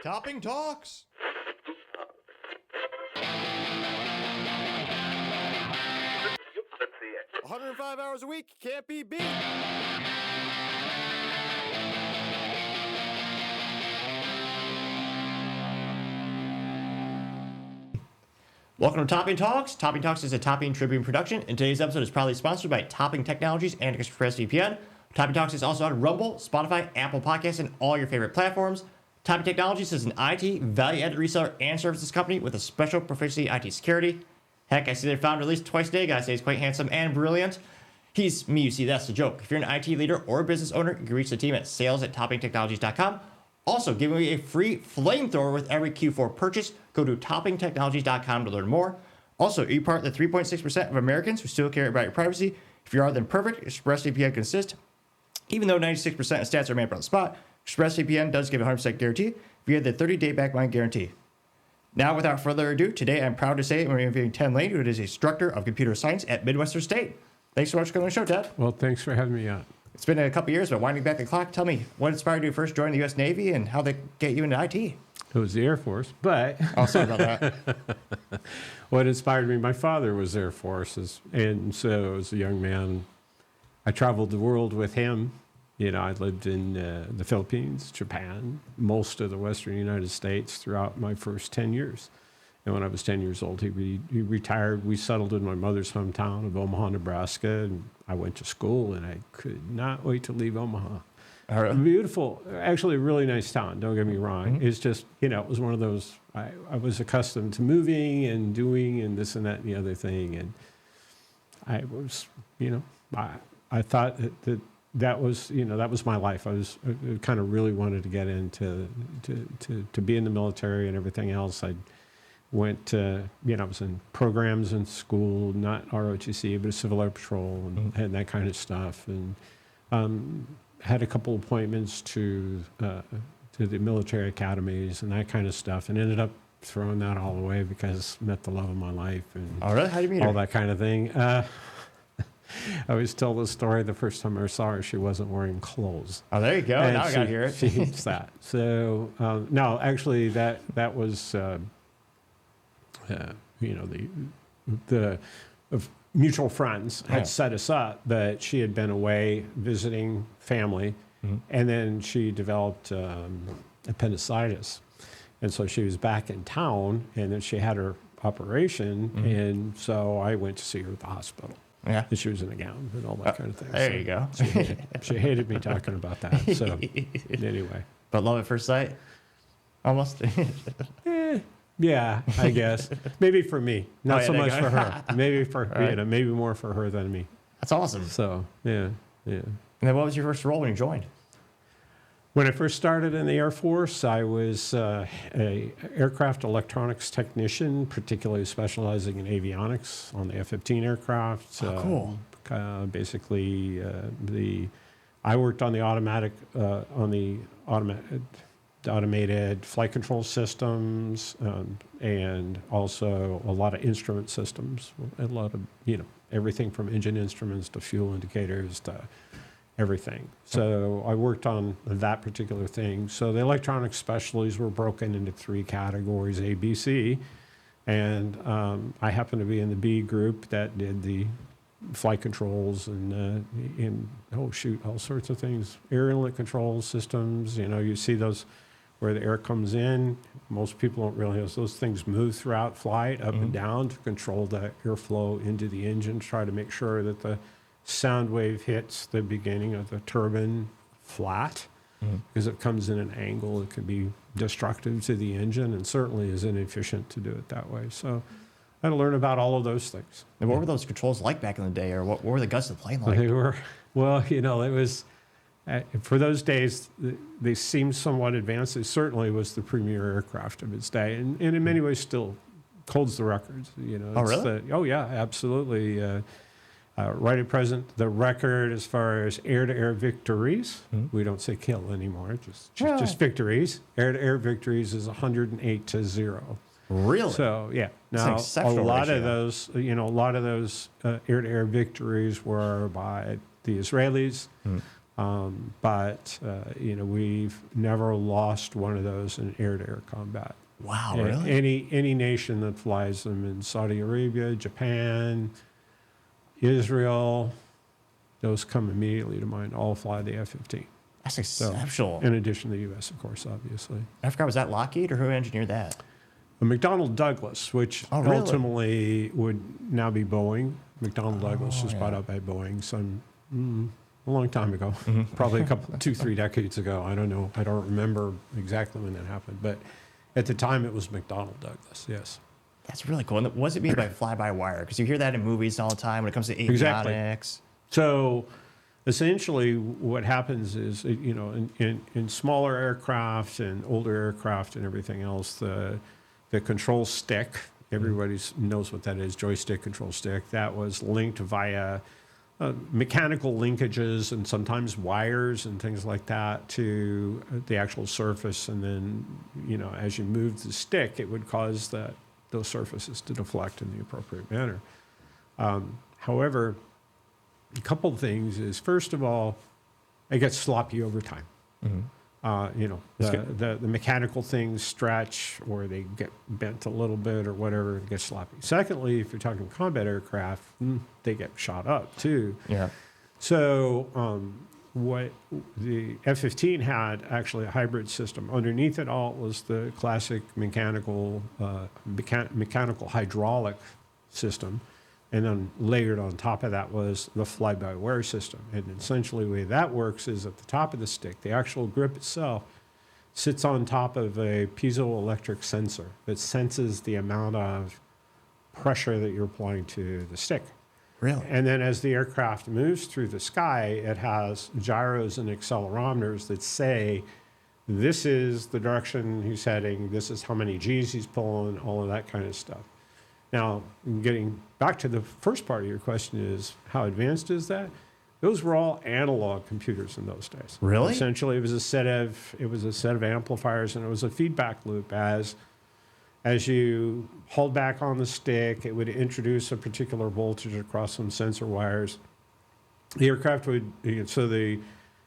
Topping Talks. Let's see it. 105 hours a week, can't be beat. Welcome to Topping Talks. Topping Talks is a Topping Tribune production, and today's episode is proudly sponsored by Topping Technologies and ExpressVPN. Topping Talks is also on Rumble, Spotify, Apple Podcasts, and all your favorite platforms. Topping Technologies is an IT value-added reseller and services company with a special proficiency in IT security. Heck, I see their founder at least twice a day. Guys say he's quite handsome and brilliant. He's me, you see, that's the joke. If you're an IT leader or a business owner, you can reach the team at sales@toppingtechnologies.com. Also, giving away a free Flamethrower with every Q4 purchase. Go to toppingtechnologies.com to learn more. Also, are you part of the 3.6% of Americans who still care about your privacy? If you are, then perfect. ExpressVPN can assist. Even though 96% of stats are made up on the spot, ExpressVPN does give a 100% guarantee via the 30-day back-mind guarantee. Now, without further ado, today I'm proud to say we're interviewing Ted Layne, who is a instructor of computer science at Midwestern State. Thanks so much for coming on the show, Ted. Well, thanks for having me on. It's been a couple years, but winding back the clock, tell me, what inspired you to first join the U.S. Navy and how they get you into IT? It was the Air Force, but... Oh, sorry about that. What inspired me, my father was Air Force, and so as a young man, I traveled the world with him. You know, I lived in the Philippines, Japan, most of the Western United States throughout my first 10 years. And when I was 10 years old, he retired. We settled in my mother's hometown of Omaha, Nebraska, and I went to school, and I could not wait to leave Omaha. All right. Beautiful, actually a really nice town, don't get me wrong. Mm-hmm. It's just, you know, it was one of those, I was accustomed to moving and doing and this and that and the other thing. And I was, you know, I thought that was, you know, that was my life. I kind of really wanted to get into to be in the military and everything else. I went to, you know, I was in programs in school, not ROTC, but Civil Air Patrol and that kind of stuff. And had a couple appointments to the military academies and that kind of stuff, and ended up throwing that all away because I met the love of my life and Oh, really? How did you meet all her? that kind of thing. I always tell the story. The first time I saw her, she wasn't wearing clothes. Oh, there you go. And Now I got to hear it. She hates that. So no, actually, that was you know, the mutual friends had set us up, but she had been away visiting family, and then she developed appendicitis, and so she was back in town, and then she had her operation, and so I went to see her at the hospital. Yeah. And she was in a gown and all that kind of thing. There So you go. she hated me talking about that. So anyway. But love at first sight? Almost. Yeah, I guess. Maybe for me, not yeah, so there you much go. for her. Maybe for Right. you know, maybe more for her than me. That's awesome. So yeah. And then what was your first role when you joined? When I first started in the Air Force, I was a aircraft electronics technician, particularly specializing in avionics on the F-15 aircraft. Oh, cool. Basically, I worked on the automated flight control systems, and also a lot of instrument systems, a lot of, you know, everything from engine instruments to fuel indicators to everything. So I worked on that particular thing. So the electronic specialties were broken into three categories, A, B, C, and I happened to be in the B group that did the flight controls and all sorts of things, air inlet control systems. You know, you see those where the air comes in. Most people don't realize those things move throughout flight up and down to control the airflow into the engine, to try to make sure that the sound wave hits the beginning of the turbine flat, because it comes in an angle. It can be destructive to the engine and certainly is inefficient to do it that way. So I had to learn about all of those things. And what were those controls like back in the day, or what were the guts of the plane like? They were, well, you know, it was, for those days, they seemed somewhat advanced. It certainly was the premier aircraft of its day, and in many ways still holds the records. You know, Oh, really? Oh, yeah, absolutely. Right at present, the record as far as air-to-air victories, we don't say kill anymore, just victories. Air-to-air victories is 108-0. Really? So yeah, That's an now a exceptional lot ratio. of those, you know, air-to-air victories were by the Israelis, But we've never lost one of those in air-to-air combat. Wow, really? Any nation that flies them in Saudi Arabia, Japan, Israel, those come immediately to mind. All fly the F-15. That's exceptional. In addition to the U.S., of course, obviously. I forgot, was that Lockheed or who engineered that? McDonnell Douglas, which really? ultimately would now be Boeing. McDonnell Douglas was bought out by Boeing a long time ago, probably 2-3 decades ago. I don't know. I don't remember exactly when that happened, but at the time it was McDonnell Douglas. Yes. That's really cool. And what's it mean by fly-by-wire? Because you hear that in movies all the time when it comes to avionics. Exactly. So essentially what happens is, in smaller aircraft and older aircraft and everything else, the control stick, everybody knows what that is, joystick, control stick, that was linked via mechanical linkages and sometimes wires and things like that to the actual surface. And then, as you move the stick, it would cause those surfaces to deflect in the appropriate manner. However, a couple of things is, first of all, it gets sloppy over time. The mechanical things stretch or they get bent a little bit or whatever, it gets sloppy. Secondly, if you're talking combat aircraft, they get shot up too. Yeah. So what the F-15 had actually a hybrid system. Underneath it all was the classic mechanical hydraulic system. And then layered on top of that was the fly-by-wire system. And essentially the way that works is at the top of the stick, the actual grip itself sits on top of a piezoelectric sensor that senses the amount of pressure that you're applying to the stick. Really? And then as the aircraft moves through the sky, it has gyros and accelerometers that say, this is the direction he's heading, this is how many G's he's pulling, all of that kind of stuff. Now, getting back to the first part of your question is, how advanced is that? Those were all analog computers in those days. Really? Essentially, it was a set of amplifiers, and it was a feedback loop. As you hauled back on the stick, it would introduce a particular voltage across some sensor wires. The aircraft would,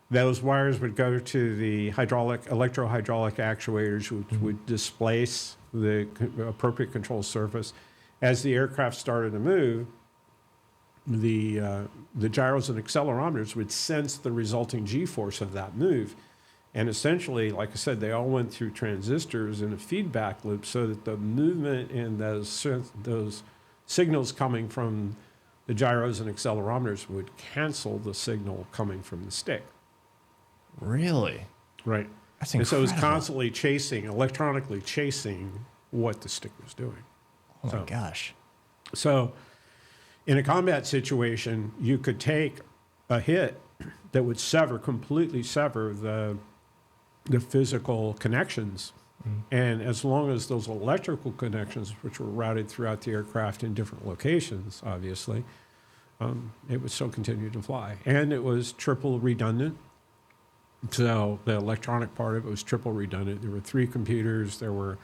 those wires would go to the electro-hydraulic actuators, which would displace the appropriate control surface. As the aircraft started to move, the gyros and accelerometers would sense the resulting G-force of that move. And essentially, like I said, they all went through transistors in a feedback loop so that the movement and those signals coming from the gyros and accelerometers would cancel the signal coming from the stick. Really? Right. That's incredible. And so it was constantly electronically chasing what the stick was doing. Oh my gosh. So in a combat situation, you could take a hit that would completely sever the physical connections. And as long as those electrical connections, which were routed throughout the aircraft in different locations, obviously, it would still continue to fly. And it was triple redundant. So the electronic part of it was triple redundant. There were 3 computers. There were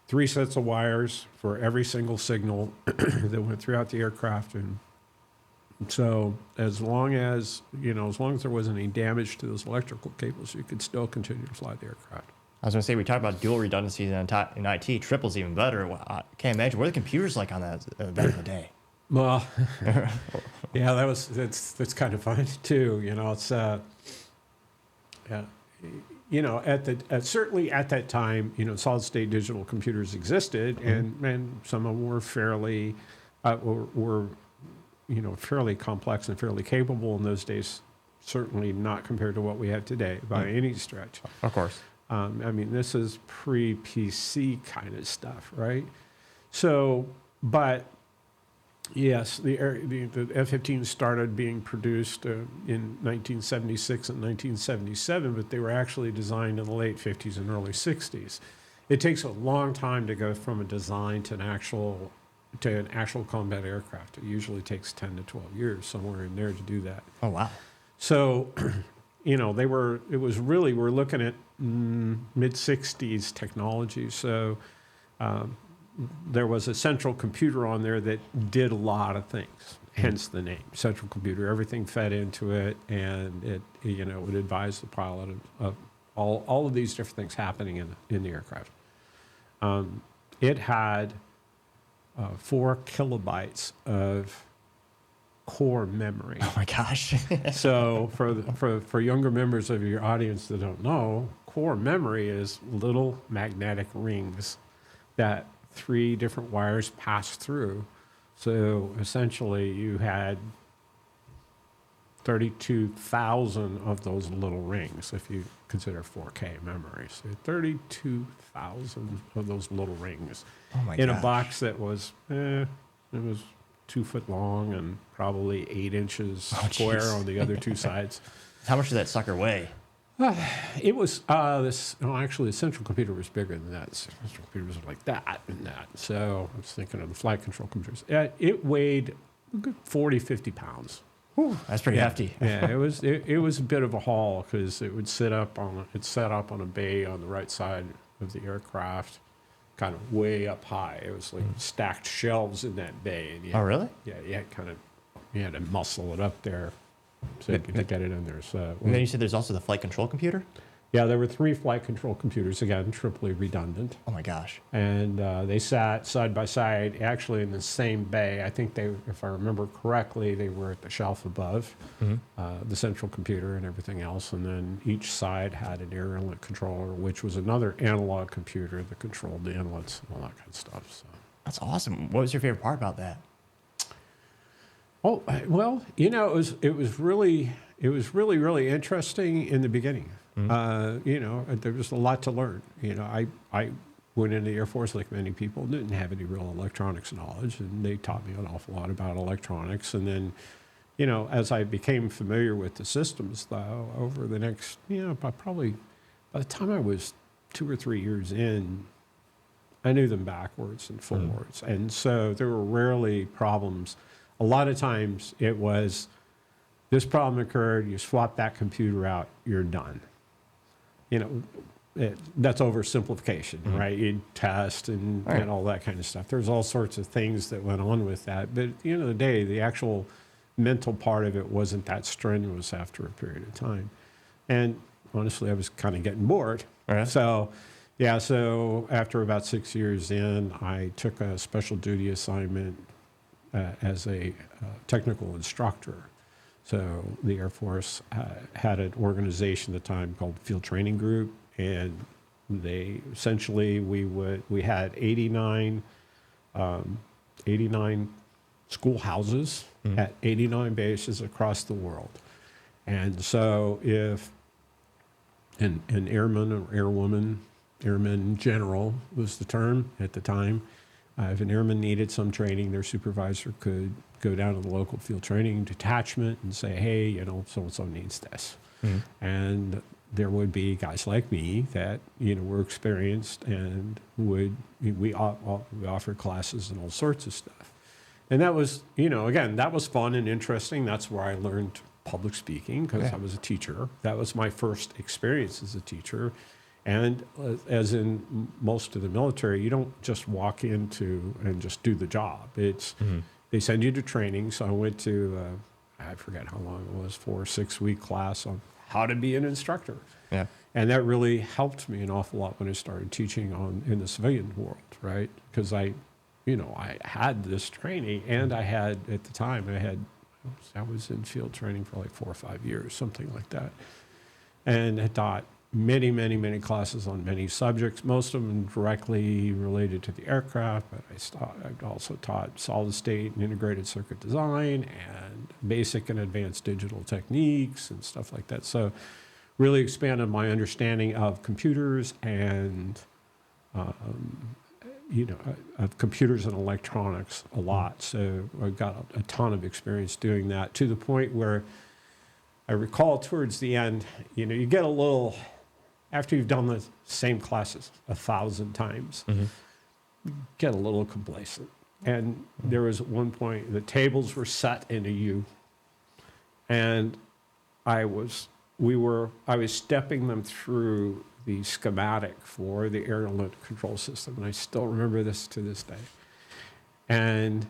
3 sets of wires for every single signal that went throughout the aircraft. And so as long as there wasn't any damage to those electrical cables, you could still continue to fly the aircraft. I was going to say, we talked about dual redundancies in IT. Triple's even better. I can't imagine. What are the computers like on that back in the day? Well, yeah, that's kind of fun too. It's certainly at that time, solid state digital computers existed, and some of them were fairly fairly complex and fairly capable in those days. Certainly not compared to what we have today by any stretch. Of course. This is pre-PC kind of stuff, right? So, but yes, the F-15 started being produced in 1976 and 1977, but they were actually designed in the late 50s and early 60s. It takes a long time to go from a design to an actual combat aircraft. It usually takes 10 to 12 years, somewhere in there, to do that. Oh, wow. So, we're looking at mid-60s technology. So there was a central computer on there that did a lot of things. hence the name, central computer. Everything fed into it, and it would advise the pilot of all of these different things happening in the aircraft. It had 4 kilobytes of core memory. Oh my gosh. So for younger members of your audience that don't know, core memory is little magnetic rings that 3 different wires pass through. So essentially you had 32,000 of those little rings, if you consider 4K memory. So 32,000 of those little rings in a box that was, it was 2 foot long and probably 8 inches square on the other 2 sides. How much did that sucker weigh? It was actually, the central computer was bigger than that. The central computer was like that and that. So I was thinking of the flight control computers. It weighed a good 40, 50 pounds. Whew, that's pretty hefty. Yeah, it was a bit of a haul because it would set up on a bay on the right side of the aircraft, kind of way up high. It was like stacked shelves in that bay. And Oh, really? Yeah, you had to muscle it up there so you could get it in there. So And then you said there's also the flight control computer? yeah, there were 3 flight control computers, again, triply redundant. Oh my gosh. And they sat side by side, actually in the same bay. I think they, if I remember correctly, they were at the shelf above the central computer and everything else. And then each side had an air inlet controller, which was another analog computer that controlled the inlets and all that kind of stuff. So. That's awesome. What was your favorite part about that? Oh, well, it was really interesting in the beginning. There was a lot to learn. I went into the Air Force like many people, didn't have any real electronics knowledge, and they taught me an awful lot about electronics. And then, as I became familiar with the systems, though, over the next, by the time I was 2 or 3 years in, I knew them backwards and forwards. And so there were rarely problems. A lot of times it was, this problem occurred, you swap that computer out, you're done. That's oversimplification, right? You'd test and all that kind of stuff. There's all sorts of things that went on with that. But at the end of the day, the actual mental part of it wasn't that strenuous after a period of time. And honestly, I was kind of getting bored. Right. So after about 6 years in, I took a special duty assignment as a technical instructor. So the Air Force had an organization at the time called Field Training Group, and they essentially we had 89 schoolhouses at 89 bases across the world. And so if an airman or airwoman, airman general was the term at the time, if an airman needed some training, their supervisor could go down to the local field training detachment and say, hey, so-and-so needs this. And there would be guys like me that, were experienced and we offered classes and all sorts of stuff. And that was, again, that was fun and interesting. That's where I learned public speaking because I was a teacher. That was my first experience as a teacher. And as in most of the military, you don't just walk into and just do the job. It's they send you to training. So I went to, I forget how long it was, 4 or 6 week class on how to be an instructor. Yeah. And that really helped me an awful lot when I started teaching in the civilian world, right? Because I had this training, and I had, at the time, I was in field training for like 4 or 5 years, something like that. And I taught many, many, many classes on many subjects, most of them directly related to the aircraft, but I also taught solid state and integrated circuit design and basic and advanced digital techniques and stuff like that. So really expanded my understanding of computers and, of computers and electronics a lot. So I got a ton of experience doing that, to the point where I recall towards the end, you get a little, after you've done the same classes 1,000 times, you get a little complacent. And there was at one point, the tables were set in a U, and I was stepping them through the schematic for the air inlet control system, and I still remember this to this day. And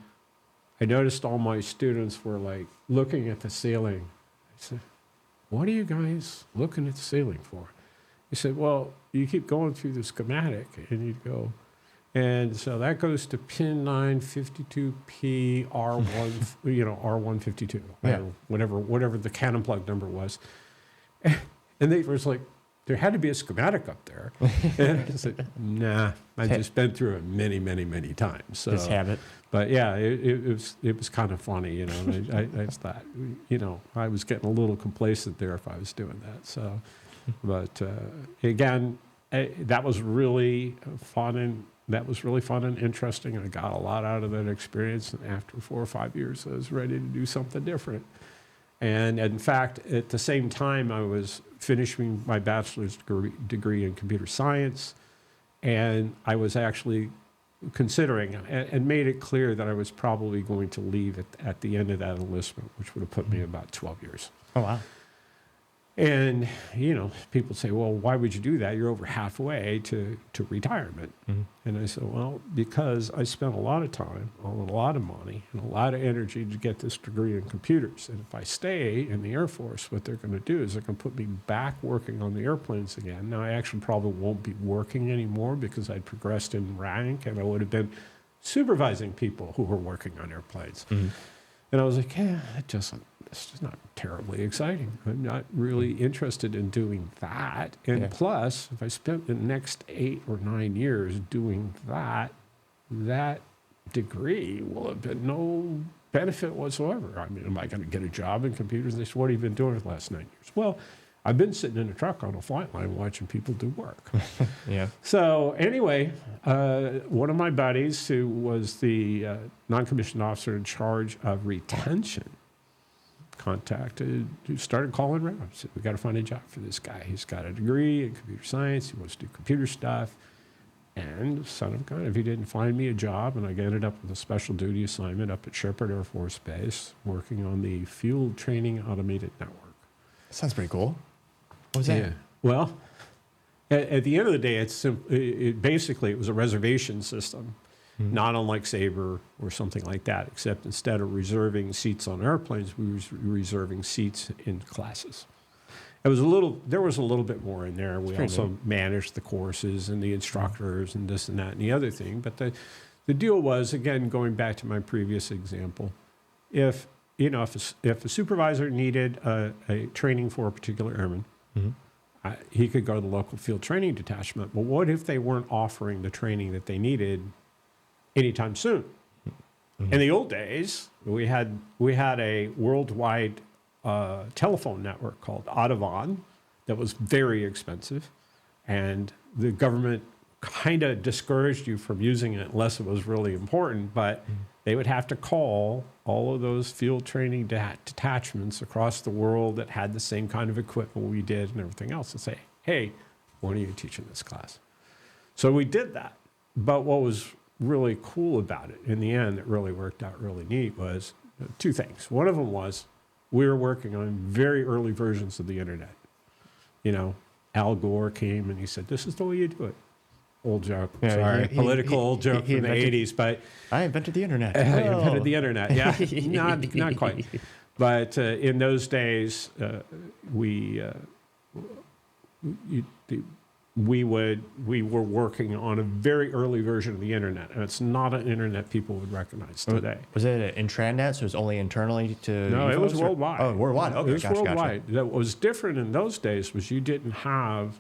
I noticed all my students were like looking at the ceiling. I said, "What are you guys looking at the ceiling for?" He said, "Well, you keep going through the schematic," and you'd go, and so that goes to pin 952P R1, R152, Yeah. whatever the cannon plug number was. And they was like, there had to be a schematic up there. And I said, nah, I've just been through it many, many, many times. So, Just habit. but yeah, it was kind of funny, And I thought, I was getting a little complacent there if I was doing that. So, but again, that was really fun and interesting. I got a lot out of that experience. And after 4 or 5 years, I was ready to do something different. And in fact, at the same time, I was finishing my bachelor's degree in computer science, and I was actually considering and made it clear that I was probably going to leave at the end of that enlistment, which would have put me about 12 years. Oh, wow. And, people say, well, why would you do that? You're over halfway to retirement. Mm-hmm. And I said, well, because I spent a lot of time, a lot of money, and a lot of energy to get this degree in computers. And if I stay in the Air Force, what they're going to do is they're going to put me back working on the airplanes again. Now, I actually probably won't be working anymore because I'd progressed in rank, and I would have been supervising people who were working on airplanes. Mm-hmm. And I was like, yeah, it's just not terribly exciting. I'm not really interested in doing that. And plus, if I spent the next 8 or 9 years doing that degree will have been no benefit whatsoever. I mean, am I going to get a job in computers? And they said, what have you been doing for the last 9 years? Well, I've been sitting in a truck on a flight line watching people do work. Yeah. So anyway, one of my buddies who was the non-commissioned officer in charge of retention started calling around. Said, we got to find a job for this guy. He's got a degree in computer science. He wants to do computer stuff. And son of a gun, if he didn't find me a job, and I ended up with a special duty assignment up at Shepherd Air Force Base, working on the Field Training Automated Network. Sounds pretty cool. What was that? Yeah. Well, at the end of the day, basically it was a reservation system, not unlike Sabre or something like that, except instead of reserving seats on airplanes, we were reserving seats in classes. There was a little bit more in there. We also managed the courses and the instructors and this and that and the other thing. But the deal was, again, going back to my previous example, if a supervisor needed a training for a particular airman, he could go to the local field training detachment. But what if they weren't offering the training that they needed anytime soon? In the old days, we had a worldwide telephone network called Audubon that was very expensive, and the government kind of discouraged you from using it unless it was really important, but they would have to call all of those field training detachments across the world that had the same kind of equipment we did and everything else and say, hey, when are you teaching this class? So we did that. But what was really cool about it in the end that really worked out really neat was two things. One of them was we were working on very early versions of the internet. Al Gore came and he said, this is the way you do it. Old joke. Yeah, Sorry, political old joke from the 80s, but I invented the internet. I invented the internet. Yeah, not quite. But in those days, we were working on a very early version of the internet, and it's not an internet people would recognize today. Was it an intranet, so it was only internally to? No, it was UFOs, worldwide. Oh, worldwide. Okay, it was gotcha. worldwide. What was different in those days was you didn't have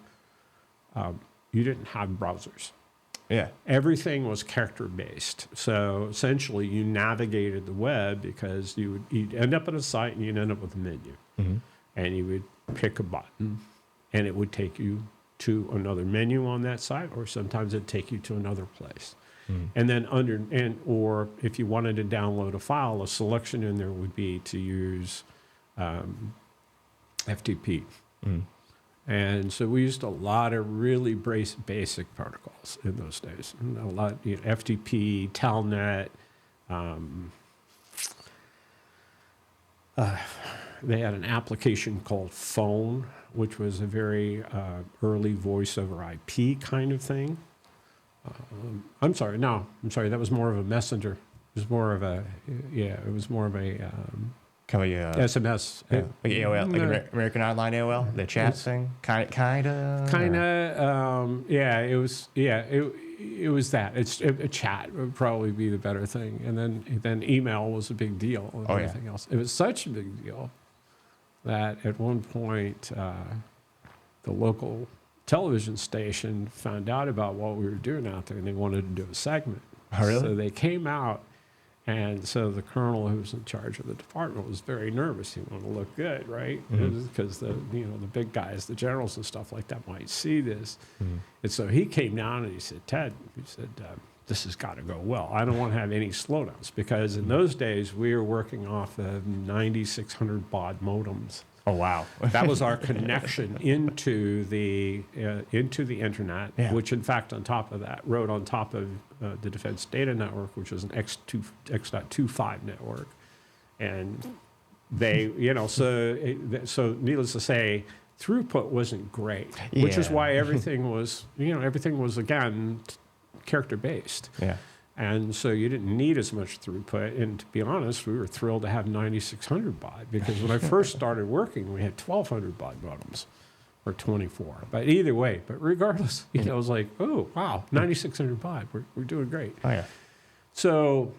browsers. Yeah. Everything was character-based. So essentially, you navigated the web because you'd end up at a site and you'd end up with a menu. And you would pick a button, and it would take you to another menu on that site, or sometimes it'd take you to another place. And then or if you wanted to download a file, a selection in there would be to use FTP. And so we used a lot of really basic protocols in those days. And a lot, FTP, Telnet. They had an application called Phone, which was a very early voice over IP kind of thing. I'm sorry, that was more of a messenger. was more of a Kind of SMS. like AOL, like No. American Online AOL, the chat It's- thing, kind of. It was that. It's a chat would probably be the better thing, and then email was a big deal, and everything else. It was such a big deal that at one point the local television station found out about what we were doing out there, and they wanted to do a segment. Oh, really? So they came out. And so the colonel who was in charge of the department was very nervous. He wanted to look good, right? Because the big guys, the generals and stuff like that might see this. And so he came down and he said, Ted, this has got to go well. I don't want to have any slowdowns because in those days we were working off of 9600 baud modems. Oh wow! That was our connection into the internet, which in fact on top of that rode on top of the Defense Data Network, which was an X.25 network, and they, so needless to say, throughput wasn't great, which is why everything was again character based. Yeah. And so you didn't need as much throughput. And to be honest, we were thrilled to have 9600 baud because when I first started working, we had 1200 baud modems or 24. But either way, but regardless, it was like, oh, wow, 9600 baud. We're doing great. Oh, yeah. So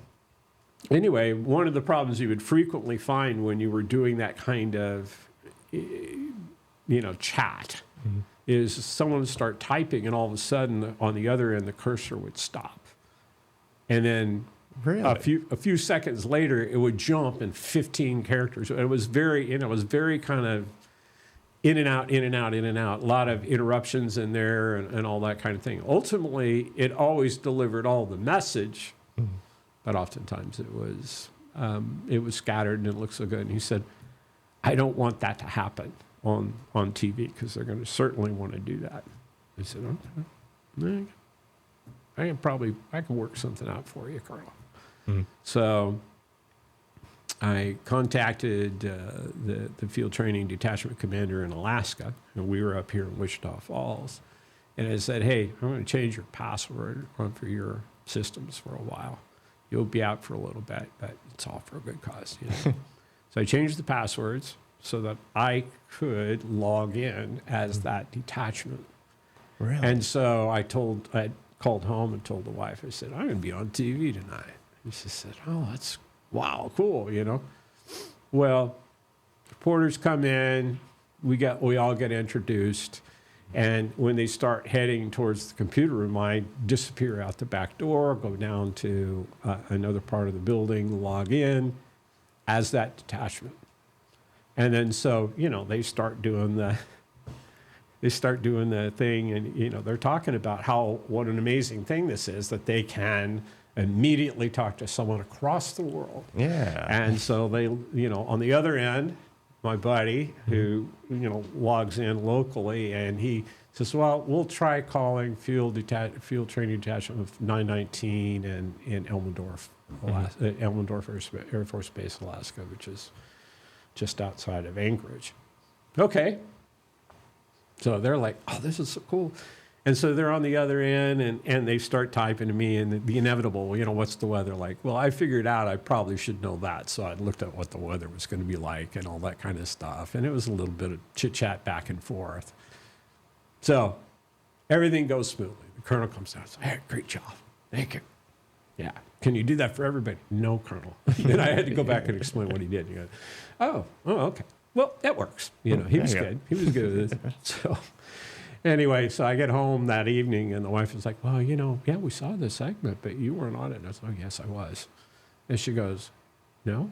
anyway, one of the problems you would frequently find when you were doing that kind of, chat is someone would start typing and all of a sudden on the other end, the cursor would stop. And then a few seconds later, it would jump in 15 characters. It was very kind of in and out, in and out, in and out. A lot of interruptions in there and all that kind of thing. Ultimately, it always delivered all the message, but oftentimes it was scattered and it looked so good. And he said, I don't want that to happen on TV because they're going to certainly want to do that. I said, okay. I can work something out for you, Colonel. So I contacted the field training detachment commander in Alaska, and we were up here in Wichita Falls. And I said, hey, I'm going to change your password for your systems for a while. You'll be out for a little bit, but it's all for a good cause. So I changed the passwords so that I could log in as that detachment. Really? And so I called home and told the wife, I said, I'm going to be on TV tonight. And she said, oh, that's, wow, cool, Well, reporters come in, we all get introduced, and when they start heading towards the computer room, I disappear out the back door, go down to another part of the building, log in as that detachment. And then so, they start doing the thing, and they're talking about what an amazing thing this is that they can immediately talk to someone across the world. Yeah. And so they, on the other end, my buddy who logs in locally, and he says, "Well, we'll try calling field training detachment of 919 in Elmendorf, Alaska, Elmendorf Air Force Base, Alaska, which is just outside of Anchorage." Okay. So they're like, oh, this is so cool. And so they're on the other end, and they start typing to me, and the inevitable, what's the weather like? Well, I figured out I probably should know that, so I looked at what the weather was going to be like and all that kind of stuff. And it was a little bit of chit-chat back and forth. So everything goes smoothly. The colonel comes down and says, hey, great job. Thank you. Yeah. Can you do that for everybody? No, Colonel. And I had to go back and explain what he did. And he goes, oh, okay. Well, that works. He was good. He was good with it. So anyway, so I get home that evening, and the wife was like, well, yeah, we saw the segment, but you weren't on it. And I said, oh, yes, I was. And she goes, no,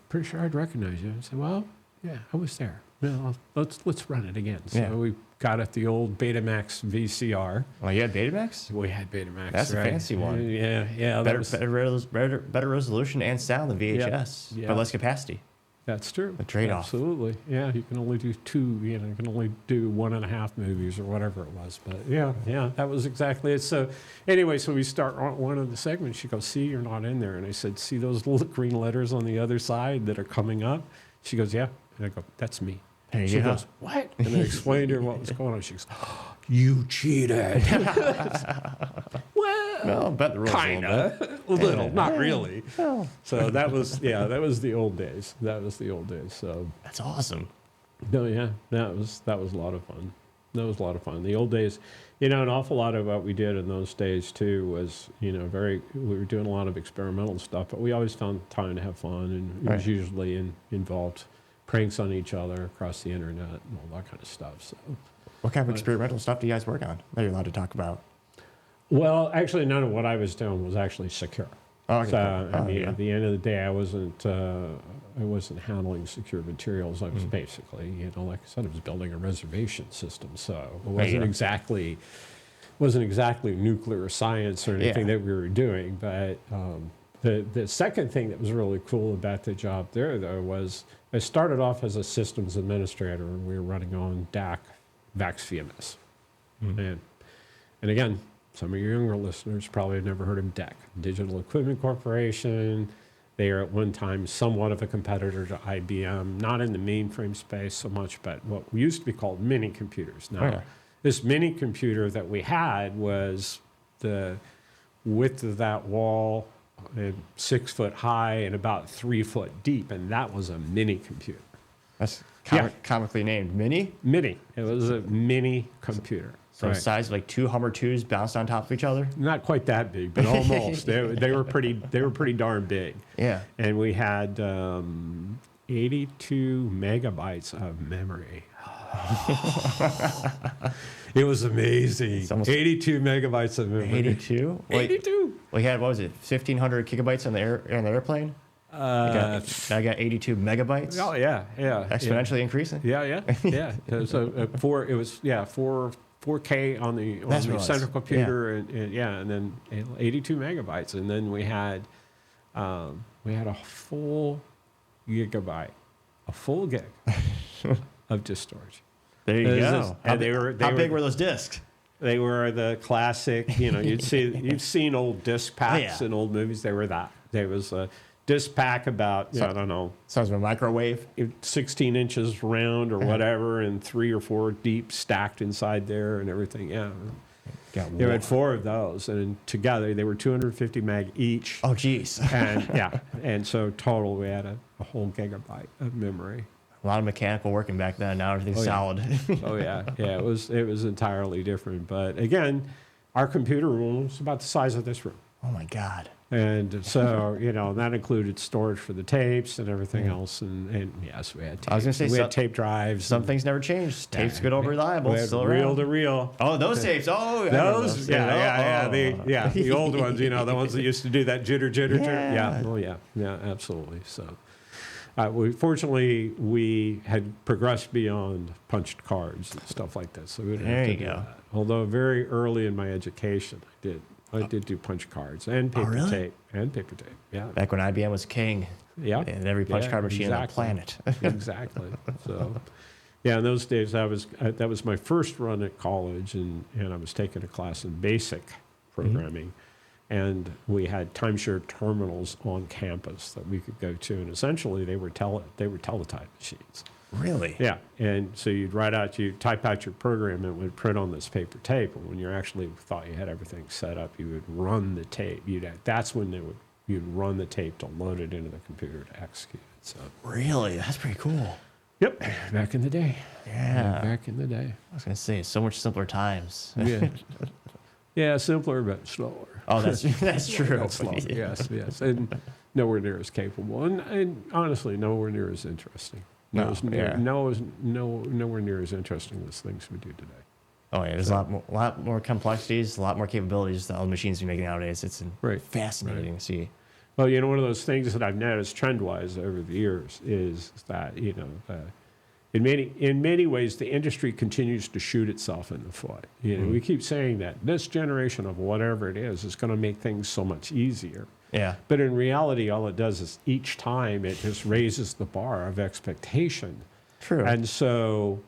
pretty sure I'd recognize you. I said, well, yeah, I was there. No, let's run it again. So we got at the old Betamax VCR. Oh, you had Betamax? We had Betamax. That's right. a fancy one. Yeah. Better resolution and sound than VHS, but less capacity. That's true. The trade-off. Absolutely. Yeah, you can only do two, you can only do 1.5 movies or whatever it was. But yeah, that was exactly it. So anyway, so we start on one of the segments. She goes, see, you're not in there. And I said, see those little green letters on the other side that are coming up? She goes, yeah. And I go, that's me. Hey, she goes, what? And I explained to her what was going on. She goes, oh, you cheated. What? Well, bet the rules Kind of. A little, not really. Well, So that was the old days. That was the old days. So that's awesome. no, yeah, that was a lot of fun. That was a lot of fun. The old days, an awful lot of what we did in those days too was, we were doing a lot of experimental stuff, but we always found time to have fun, and it was usually involved pranks on each other across the internet and all that kind of stuff. So, What kind of experimental stuff do you guys work on that you're allowed to talk about? well, actually, none of what I was doing was actually secure. Oh, okay, So, cool. I mean, Yeah. at the end of the day, I wasn't handling secure materials. I was basically, like I said, I was building a reservation system. So it wasn't exactly nuclear science or anything that we were doing. But the second thing that was really cool about the job there, though, was I started off as a systems administrator, and we were running on DAC, VAX VMS. And again, some of your younger listeners probably have never heard of DEC, Digital Equipment Corporation. They are at one time somewhat of a competitor to IBM, not in the mainframe space so much, but what used to be called mini computers. Now, this mini computer that we had was the width of that wall, 6 foot high and about 3 foot deep, and that was a mini computer. That's comically named. Mini? Mini. It was a mini computer. So the size of like 2 Hummer 2s bounced on top of each other? Not quite that big, but almost. They were pretty darn big. Yeah. And we had 82 megabytes of memory. It was amazing. 82 megabytes of memory. 82? 82. We had, what was it, 1,500 gigabytes on the airplane? I got 82 megabytes. Oh, yeah. Exponentially increasing? Yeah. So it was 4K on the central computer, and then 82 megabytes, and then we had a full gig of disk storage. There you go. How big were those discs? They were the classic. You've seen old disc packs in old movies. They were that. There was a disc pack about I don't know. Sounds like a microwave. 16 inches round or whatever, and 3 or 4 deep stacked inside there and everything. Yeah. You had 4 of those, and together they were 250 meg each. Oh, geez. And so total we had a whole gigabyte of memory. A lot of mechanical working back then. Now everything's solid. Oh yeah. It was entirely different. But again, our computer room was about the size of this room. Oh my God. And so, that included storage for the tapes and everything else. And yes, we had tape. I was going to say, we had tape drives. Some things never changed. Tape's good, old, reliable. Still reel around. to reel. Oh, those tapes. Oh, those. The old ones, the ones that used to do that jitter. Yeah. Oh, yeah. Yeah, absolutely. So, fortunately, we had progressed beyond punched cards and stuff like that. So we didn't have to do that. Although very early in my education, I did do punch cards and paper tape. Yeah. Back when IBM was king. Yeah. And every punch card machine on the planet. Exactly. So, in those days, that was my first run at college, and I was taking a class in basic programming, and we had timeshare terminals on campus that we could go to, and essentially they were teletype machines. Really? Yeah, and so you'd type out your program, and it would print on this paper tape. And when you actually thought you had everything set up, you would run the tape. That's when you'd run the tape to load it into the computer to execute it. So really, that's pretty cool. Yep, back in the day. Yeah, back in the day. I was gonna say, so much simpler times. Yeah, simpler but slower. Oh, that's true. That's slower. Yes, and nowhere near as capable, and honestly, nowhere near as interesting. Nowhere near as interesting as things we do today. Oh yeah, there's a lot more complexities, a lot more capabilities that all the machines we make nowadays. It's fascinating to see. Well, one of those things that I've noticed trend-wise over the years is that in many ways the industry continues to shoot itself in the foot. We keep saying that this generation of whatever it is going to make things so much easier. Yeah. But in reality, all it does is each time it just raises the bar of expectation. True. And so,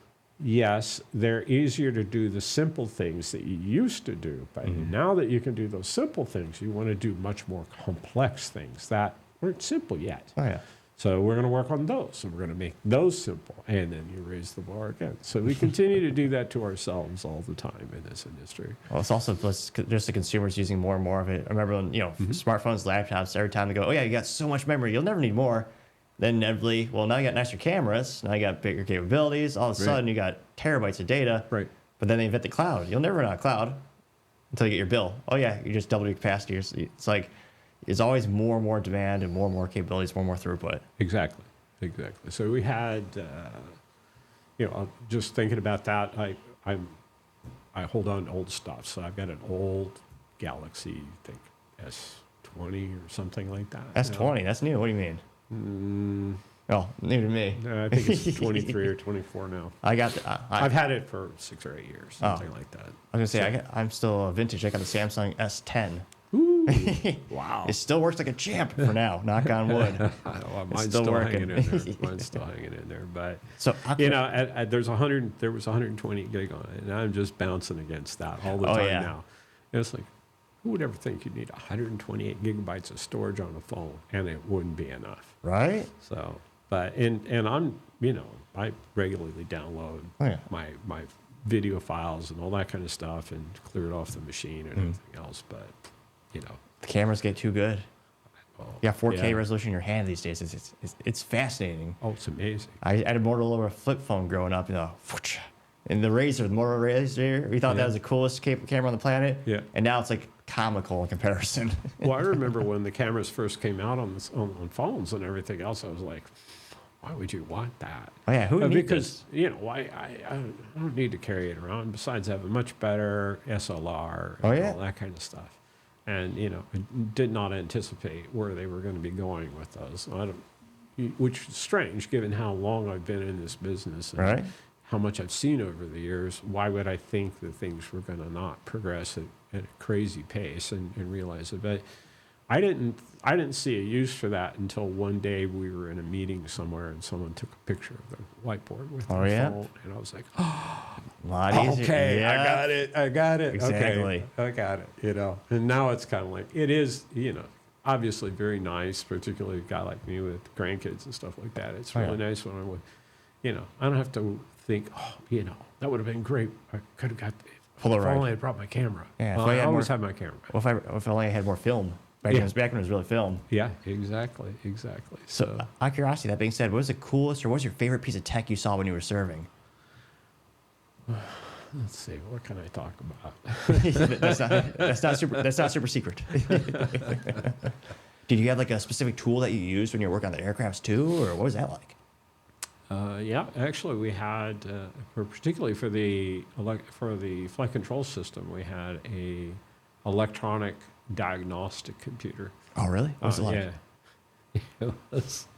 yes, they're easier to do the simple things that you used to do. But now that you can do those simple things, you want to do much more complex things that weren't simple yet. Oh, yeah. So we're going to work on those, and we're going to make those simple, and then you raise the bar again. So we continue to do that to ourselves all the time in this industry. Well, it's also just the consumers using more and more of it. I remember when, smartphones, laptops, every time they go, oh yeah, you got so much memory, you'll never need more. Then inevitably, well, now you got nicer cameras, now you got bigger capabilities, all of a sudden you got terabytes of data. Right. But then they invent the cloud. You'll never run out of cloud until you get your bill. Oh yeah, you just double your capacity. It's like, it's always more and more demand and more capabilities, more and more throughput. Exactly. So we had, just thinking about that, I hold on to old stuff. So I've got an old Galaxy, I think S20 or something like that. S20, that's new. What do you mean? Oh, new to me. I think it's 23 or 24 now. I've had it for 6 or 8 years, something like that. I was going to say, I'm still a vintage. I got the Samsung S10. Ooh, wow. It still works like a champ for now, knock on wood. Well, mine's still working. Hanging in there. Mine's still hanging in there. But, so, there was 120 gig on it, and I'm just bouncing against that all the time now. And it's like, who would ever think you'd need 128 gigabytes of storage on a phone, and it wouldn't be enough. Right? So, but, and I'm, I regularly download my video files and all that kind of stuff and clear it off the machine and everything else. But, the cameras get too good. Oh, yeah, 4K resolution in your hand these days. It's fascinating. Oh, it's amazing. I had a Motorola flip phone growing up, and the Razor, the Motorola Razor, we thought that was the coolest camera on the planet. Yeah. And now it's like comical in comparison. Well, I remember when the cameras first came out on phones and everything else, I was like, why would you want that? Oh yeah, who needs Because, I don't need to carry it around. Besides, I have a much better SLR and all that kind of stuff. And, I did not anticipate where they were going to be going with those. Which is strange, given how long I've been in this business and how much I've seen over the years. Why would I think that things were going to not progress at a crazy pace and realize it? But I didn't see a use for that until one day we were in a meeting somewhere and someone took a picture of the whiteboard with their phone, and I was like, a lot easier. Okay, Yeah. I got it. Exactly. Okay, I got it. And now it's kind of like, it is, obviously very nice, particularly a guy like me with grandkids and stuff like that. It's really nice when I'm with, I don't have to think, that would have been great. I could have got, if I only had brought my camera. Yeah, I always have my camera. If I only had more film. Back when it was really film. Yeah, exactly. So, out of curiosity, that being said, what was the coolest or what was your favorite piece of tech you saw when you were serving? Let's see, what can I talk about? that's not super secret. Did you have like a specific tool that you used when you were working on the aircrafts too, or what was that like? Yeah, actually, we had, particularly for the flight control system, we had a electronic diagnostic computer. Oh, really? What was it like? Yeah. It was,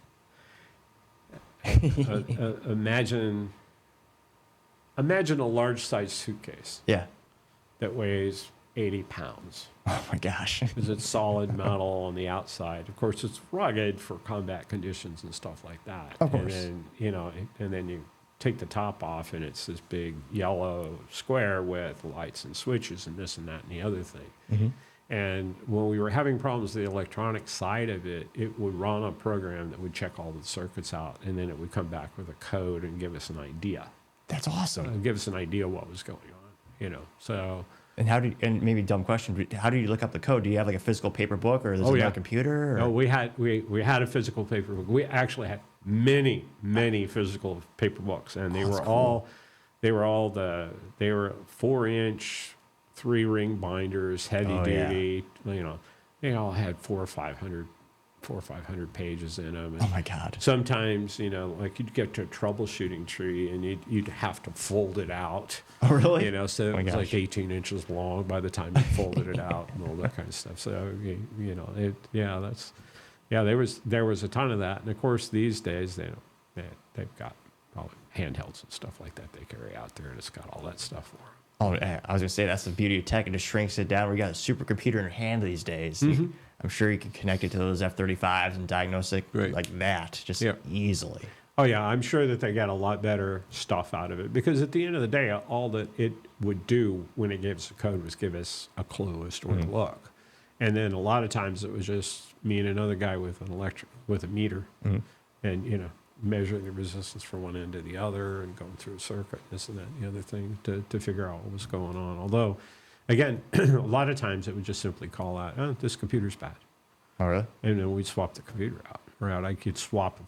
imagine a large-sized suitcase. Yeah. That weighs 80 pounds. Oh my gosh. Because it's solid metal on the outside. Of course, it's rugged for combat conditions and stuff like that. Of course. And then, and then you take the top off, and it's this big yellow square with lights and switches and this and that and the other thing. Mm-hmm. And when we were having problems with the electronic side of it, it would run a program that would check all the circuits out, and then it would come back with a code and give us an idea. That's awesome. Give us an idea what was going on, So. And maybe dumb question, but how do you look up the code? Do you have like a physical paper book, or is it on a computer? Or? No, we had a physical paper book. We actually had many physical paper books, and they were all 4-inch. 3-ring binders, heavy duty. They all had 400 or 500 pages in them. And oh my God! Sometimes, like you'd get to a troubleshooting tree, and you'd have to fold it out. Oh really? So it was like 18 inches long by the time you folded it out, and all that kind of stuff. So there was a ton of that, and of course these days they've got probably handhelds and stuff like that they carry out there, and it's got all that stuff for them. Oh, I was gonna say that's the beauty of tech. It just shrinks it down. We got a supercomputer in your hand these days. Mm-hmm. I'm sure you can connect it to those F-35s and diagnose it like that just easily. Oh yeah, I'm sure that they got a lot better stuff out of it, because at the end of the day, all that it would do when it gave us a code was give us a clue as to where to look, and then a lot of times it was just me and another guy with a meter, and measuring the resistance from one end to the other and going through a circuit, this and that, and the other thing to figure out what was going on. Although, again, a lot of times it would just simply call out, oh, this computer's bad. Oh, really? And then we'd swap the computer out. Right? I could swap a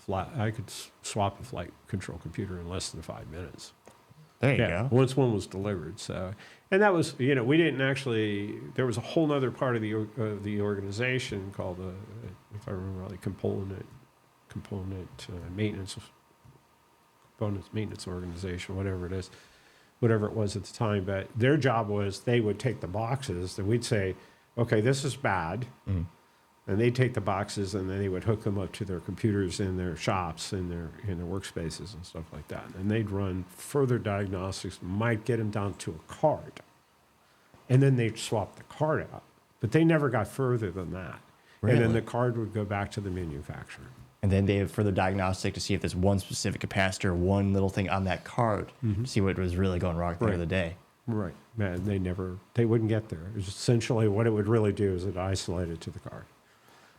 flight control computer in less than 5 minutes. There you go. Once one was delivered. So, and that was, we didn't actually. There was a whole other part of the organization called if I remember rightly, component maintenance organization, whatever it was at the time. But their job was they would take the boxes and we'd say, okay, this is bad. Mm-hmm. And they'd take the boxes and then they would hook them up to their computers in their shops, in their workspaces and stuff like that. And they'd run further diagnostics, might get them down to a card. And then they'd swap the card out. But they never got further than that. Really? And then the card would go back to the manufacturer. And then they have further diagnostic to see if there's one specific capacitor, one little thing on that card, to see what was really going wrong at the end of the day. Right. Man, they wouldn't get there. It was essentially what it would really do is it isolated to the card.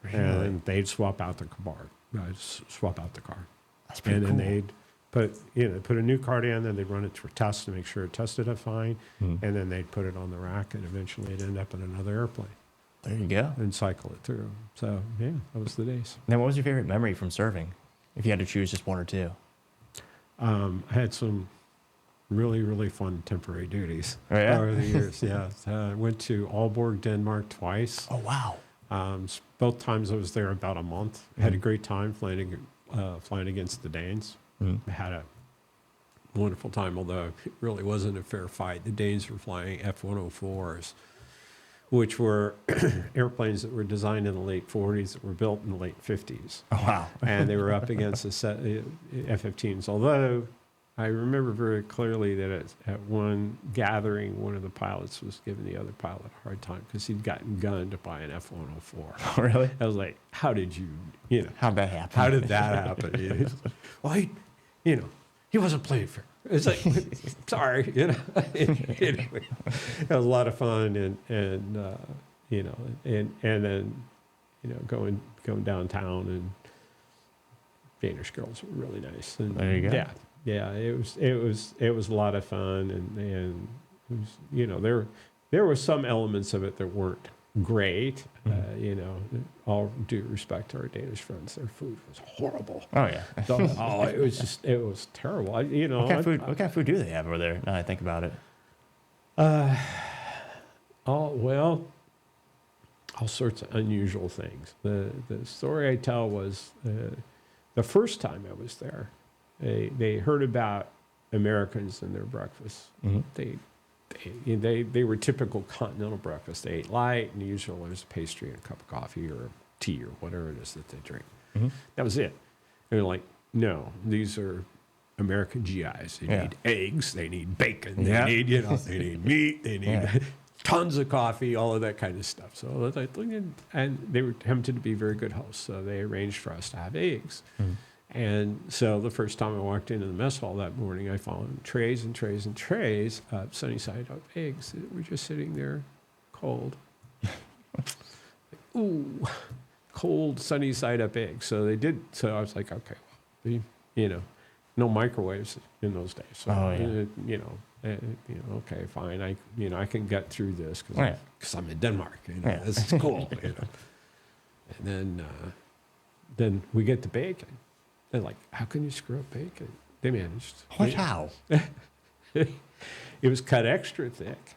Really? And they'd swap out the card. That's pretty cool. And then they'd put a new card in, then they'd run it for tests to make sure it tested it fine, and then they'd put it on the rack, and eventually it'd end up in another airplane. There you go. And cycle it through. So, yeah, that was the days. Then what was your favorite memory from serving, if you had to choose just one or two? I had some really, really fun temporary duties over the years. Yeah, I went to Aalborg, Denmark twice. Oh, wow. Both times I was there about a month. Had a great time flying against the Danes. Had a wonderful time, although it really wasn't a fair fight. The Danes were flying F-104s, which were airplanes that were designed in the late 40s that were built in the late 50s. Oh, wow. And they were up against the F-15s, although I remember very clearly that at one gathering, one of the pilots was giving the other pilot a hard time because he'd gotten gunned by an F-104. Oh, really? I was like, how did how'd that happen? How did that happen? Well, he wasn't playing fair. It's like, sorry, Anyway, it was a lot of fun, and then going downtown, and Danish girls were really nice. And there you go. Yeah, it was a lot of fun, and it was, there were some elements of it that weren't great. All due respect to our Danish friends, their food was horrible. Oh yeah. It was terrible. What kind of food do they have over there? Now I think about it. All sorts of unusual things. The story I tell was the first time I was there, they heard about Americans and their breakfast. They were typical continental breakfast. They ate light, and usually there's a pastry and a cup of coffee or tea or whatever it is that they drink. That was it. They're like, no, these are American GIs. They need eggs, they need bacon, they need they need meat, they need tons of coffee, all of that kind of stuff. So and they were tempted to be very good hosts, so they arranged for us to have eggs. And so the first time I walked into the mess hall that morning, I found trays and trays and trays of sunny side up eggs that were just sitting there cold. Ooh, cold sunny side up eggs. So they did. So I was like, okay, well, no microwaves in those days. So, okay, fine. I can get through this because I'm in Denmark. This is cool. And then we get to bacon. They're like, how can you screw up bacon? They managed. What? How? It was cut extra thick.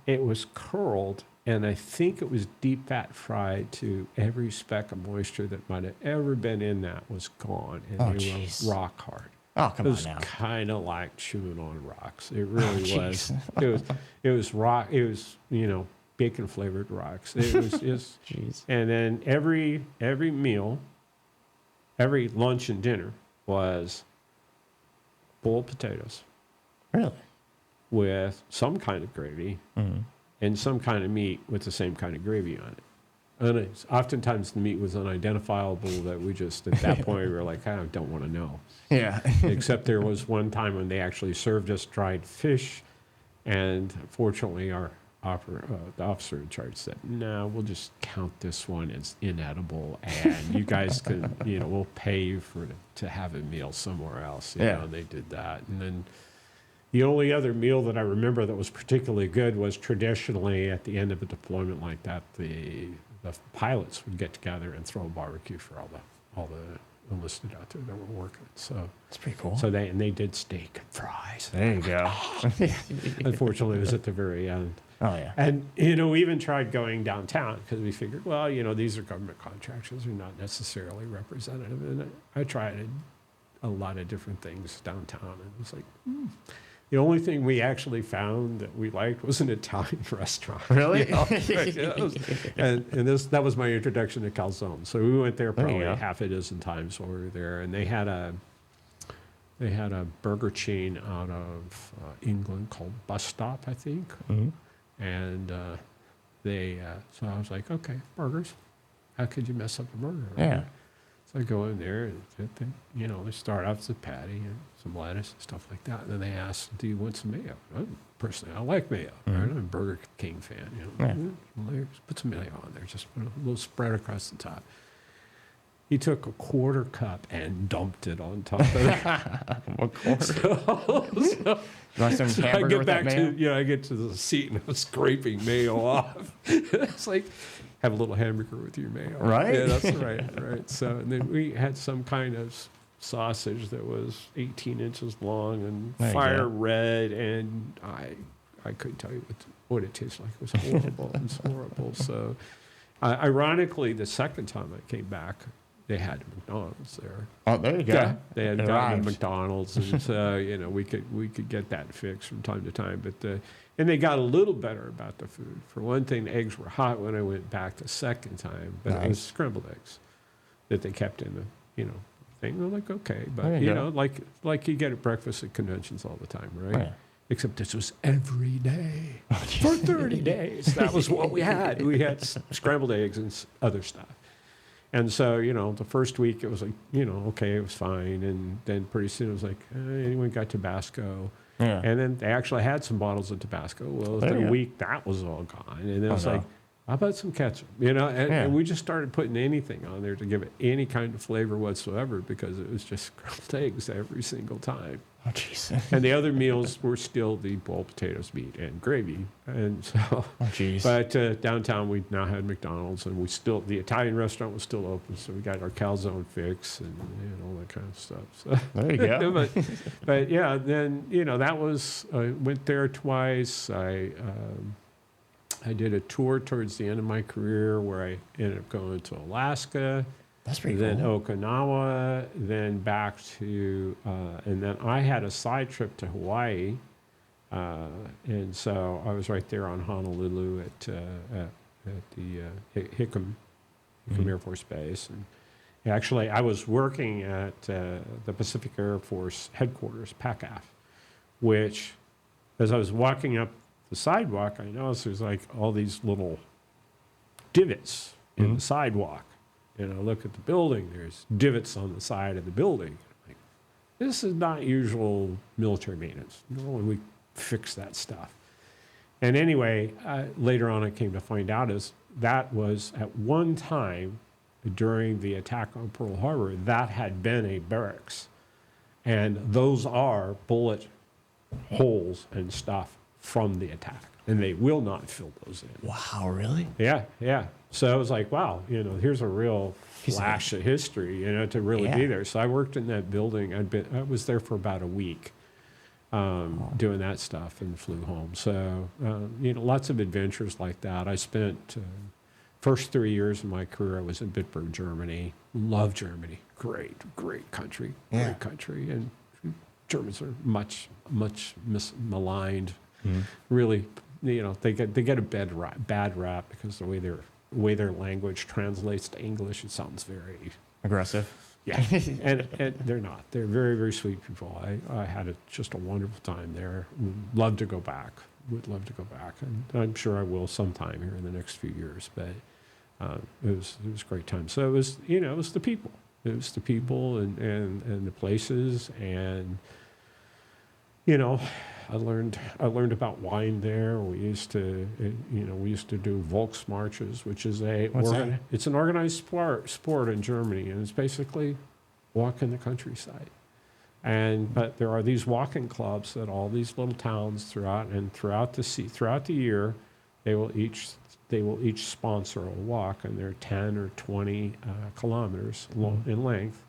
It was curled, and I think it was deep fat fried to every speck of moisture that might have ever been in that was gone, and they were rock hard. Oh, come on now. It was kind of like chewing on rocks. It really was. It was rock. It was bacon flavored rocks. It was just. Jeez. And then every meal. Every lunch and dinner was boiled potatoes. Really? With some kind of gravy and some kind of meat with the same kind of gravy on it. And oftentimes the meat was unidentifiable that we just, at that point, we were like, I don't want to know. Yeah. Except there was one time when they actually served us dried fish. And fortunately, our the officer in charge said, "No, we'll just count this one as inedible, and you guys can, we'll pay you to have a meal somewhere else." And they did that. And then the only other meal that I remember that was particularly good was traditionally at the end of a deployment like that, the pilots would get together and throw a barbecue for all the enlisted out there that were working. So That's pretty cool. So they did steak and fries. There you go. Unfortunately, it was at the very end. Oh, yeah. And, we even tried going downtown because we figured, well, these are government contractors. They're not necessarily representative. And I tried a lot of different things downtown. And it was like, the only thing we actually found that we liked was an Italian restaurant. Really? That was my introduction to calzone. So we went there probably go. half a dozen times while we were there. And they had a burger chain out of England called Bus Stop, I think. Mm-hmm. And so I was like, okay, burgers. How could you mess up a burger? Yeah. Right? So I go in there, and they start off with a patty and some lettuce and stuff like that. And then they ask, "Do you want some mayo?" Personally, I like mayo. Mm-hmm. Right? I'm a Burger King fan. Just put some mayo on there. Just put a little spread across the top. He took a quarter cup and dumped it on top of it. What quarter? So I get back to I get to the seat and I'm scraping mayo off. It's like, have a little hamburger with your mayo. Right? Yeah, that's right. So and then we had some kind of sausage that was 18 inches long and fire red, and I couldn't tell you what it tasted like. It was horrible. It was horrible. So ironically, the second time I came back, they had McDonald's there. Oh, there you go. Yeah, they had It gotten arrived. to McDonald's, and so we could get that fixed from time to time. But and they got a little better about the food. For one thing, the eggs were hot when I went back the second time, but it was scrambled eggs that they kept in the thing. I'm like, okay, but like you get at breakfast at conventions all the time, right? Yeah. Except this was every day for 30 days. That was what we had. We had scrambled eggs and other stuff. And so, the first week it was like, okay, it was fine. And then pretty soon it was like, anyone got Tabasco? Yeah. And then they actually had some bottles of Tabasco. Well, There within you a go. week, that was all gone. And then it was no. like, how about some ketchup? And we just started putting anything on there to give it any kind of flavor whatsoever because it was just scrambled eggs every single time. Oh, jeez. And the other meals were still the boiled potatoes, meat, and gravy. And so, Oh, jeez. but downtown we now had McDonald's, and the Italian restaurant was still open, so we got our calzone fix and all that kind of stuff. So, There you go. but yeah, then that was I went there twice. I did a tour towards the end of my career where I ended up going to Alaska. That's pretty Then cool. Okinawa, then back to, and then I had a side trip to Hawaii, and so I was right there on Honolulu at the Hickam Air Force Base, and actually I was working at the Pacific Air Force headquarters, PACAF, which, as I was walking up the sidewalk, I noticed there's like all these little divots in the sidewalk. And I look at the building, there's divots on the side of the building. Like, this is not usual military maintenance. Normally we fix that stuff. And anyway, later on I came to find out that was at one time during the attack on Pearl Harbor, that had been a barracks. And those are bullet holes and stuff from the attack. And they will not fill those in. Wow, really? Yeah. So I was like, wow, here's a real flash of history, to really be there. So I worked in that building. I was there for about a week doing that stuff and flew home. So, lots of adventures like that. I spent first 3 years of my career, I was in Bitburg, Germany. Love Germany. Great country. Yeah. Great country. And Germans are much maligned. Mm-hmm. Really, they get a bad rap because the way their language translates to English, it sounds very aggressive. Yeah, and they're not. They're very, very sweet people. I had just a wonderful time there. Would love to go back, and I'm sure I will sometime here in the next few years. But it was a great time. So it was the people. It was the people and the places, and I learned about wine there. We used to do Volks marches, which is it's an organized sport in Germany, and it's basically walking the countryside. But there are these walking clubs that all these little towns throughout the year, they will each sponsor a walk, and they're 10 or 20 kilometers in length,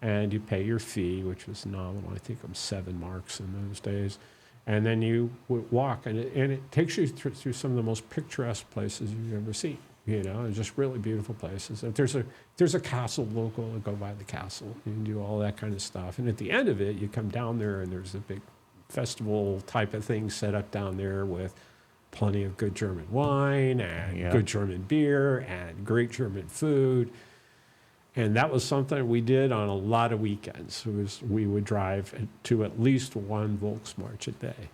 and you pay your fee, which was nominal. I think it was 7 marks in those days, and then you walk, and it takes you through some of the most picturesque places you've ever seen. It's just really beautiful places. If there's a castle local, go by the castle. You can do all that kind of stuff. And at the end of it, you come down there, and there's a big festival type of thing set up down there with plenty of good German wine and good German beer and great German food. And that was something we did on a lot of weekends. We would drive to at least one Volksmarch a day.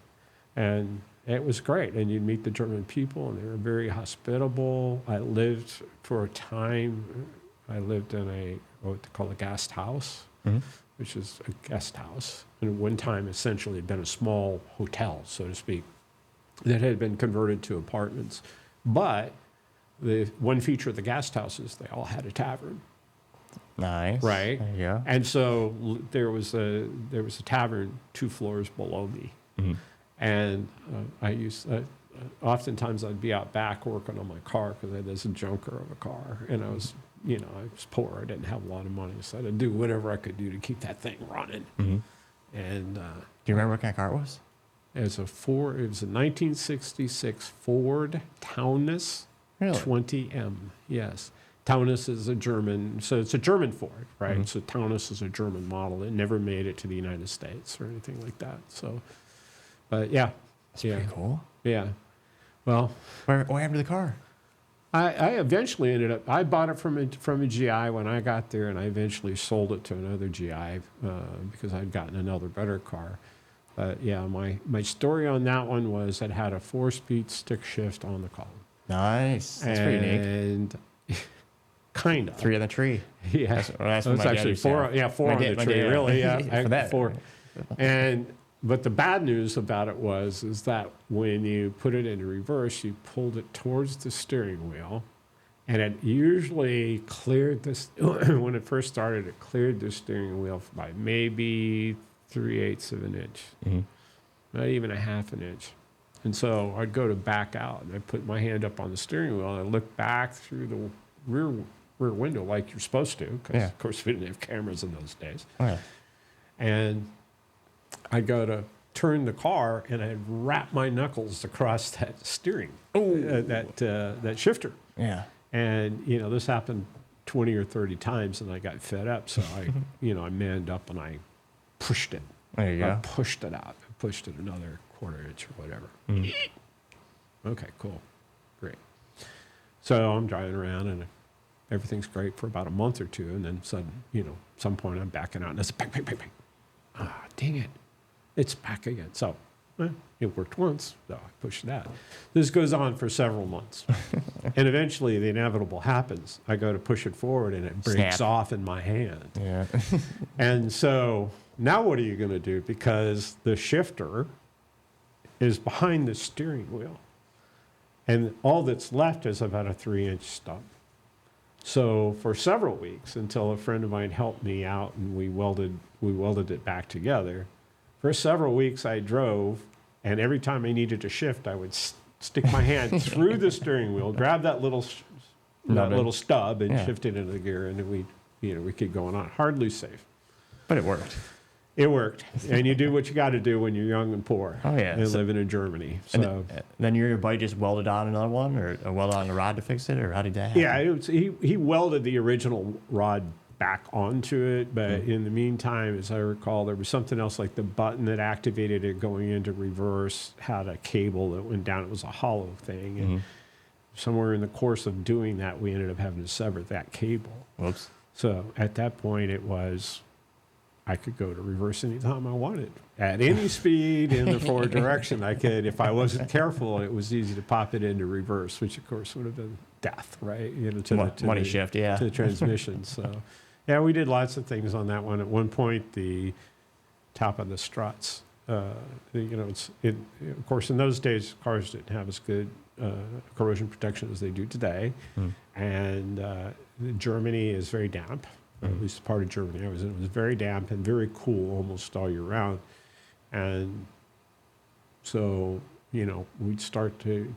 And it was great. And you'd meet the German people, and they were very hospitable. I lived for a time, in what they call a guest house, which is a guest house. And at one time, essentially, had been a small hotel, so to speak, that had been converted to apartments. But the one feature of the guest houses, they all had a tavern. Nice. Right? Yeah. And so there was a tavern 2 floors below me. Mm-hmm. And oftentimes I'd be out back working on my car because I had this junker of a car. And I was poor. I didn't have a lot of money. So I had to do whatever I could do to keep that thing running. Mm-hmm. And do you remember what kind of car it was? It was a 1966 Ford Taunus 20M. Yes. Taunus is a German, so it's a German Ford, right? Mm-hmm. So Taunus is a German model. It never made it to the United States or anything like that. So, but yeah. That's pretty cool. Yeah. Well. What happened to the car? I eventually I bought it from a GI when I got there, and I eventually sold it to another GI because I'd gotten another better car. Yeah, my story on that one was it had a 4-speed stick shift on the column. Nice. That's pretty neat. And kind of. 3 on the tree. Yeah. That's what my actually dad 4. Yeah, 4 on the tree. Really? Yeah. For that. 4. But the bad news about it is that when you put it into reverse, you pulled it towards the steering wheel, and it usually cleared this. When it first started, it cleared the steering wheel by maybe 3/8 of an inch, not even a half an inch. And so I'd go to back out, and I'd put my hand up on the steering wheel, and I'd look back through the rear window like you're supposed to, because of course we didn't have cameras in those days. Oh, yeah. And I'd go to turn the car, and I'd wrap my knuckles across that steering, that shifter. Yeah. And this happened 20 or 30 times, and I got fed up. So I manned up and I pushed it. There you go. I pushed it out. I pushed it another 1/4 inch or whatever. Okay, cool, great. So I'm driving around, and everything's great for about a month or 2, and then some point I'm backing out, and it's bang, bang, bang, bang. Ah, dang it. It's back again. So it worked once, so I pushed it out. This goes on for several months. And eventually the inevitable happens. I go to push it forward, and it breaks off in my hand. Yeah. And so now what are you going to do? Because the shifter is behind the steering wheel. And all that's left is about a 3-inch stub. So for several weeks, until a friend of mine helped me out and we welded it back together, for several weeks I drove, and every time I needed to shift, I would stick my hand through the steering wheel, grab that little stub, and shift it into the gear, and then we keep going on. Hardly safe. But it worked. It worked. And you do what you got to do when you're young and poor. Oh, yeah. And living in Germany. So then your buddy just welded on another one, or welded on the rod to fix it, or how did that happen? Yeah, he welded the original rod back onto it, but in the meantime, as I recall, there was something else, like the button that activated it going into reverse had a cable that went down. It was a hollow thing. And somewhere in the course of doing that, we ended up having to sever that cable. Whoops. So at that point, I could go to reverse anytime I wanted. At any speed in the forward direction, I could. If I wasn't careful, it was easy to pop it into reverse, which of course would have been death, right? Money shift, yeah. To the transmission. So, yeah, we did lots of things on that one. At one point, the top of the struts of course, in those days, cars didn't have as good corrosion protection as they do today. And Germany is very damp, or at least part of Germany I was in. It was very damp and very cool almost all year round. And so, we'd start the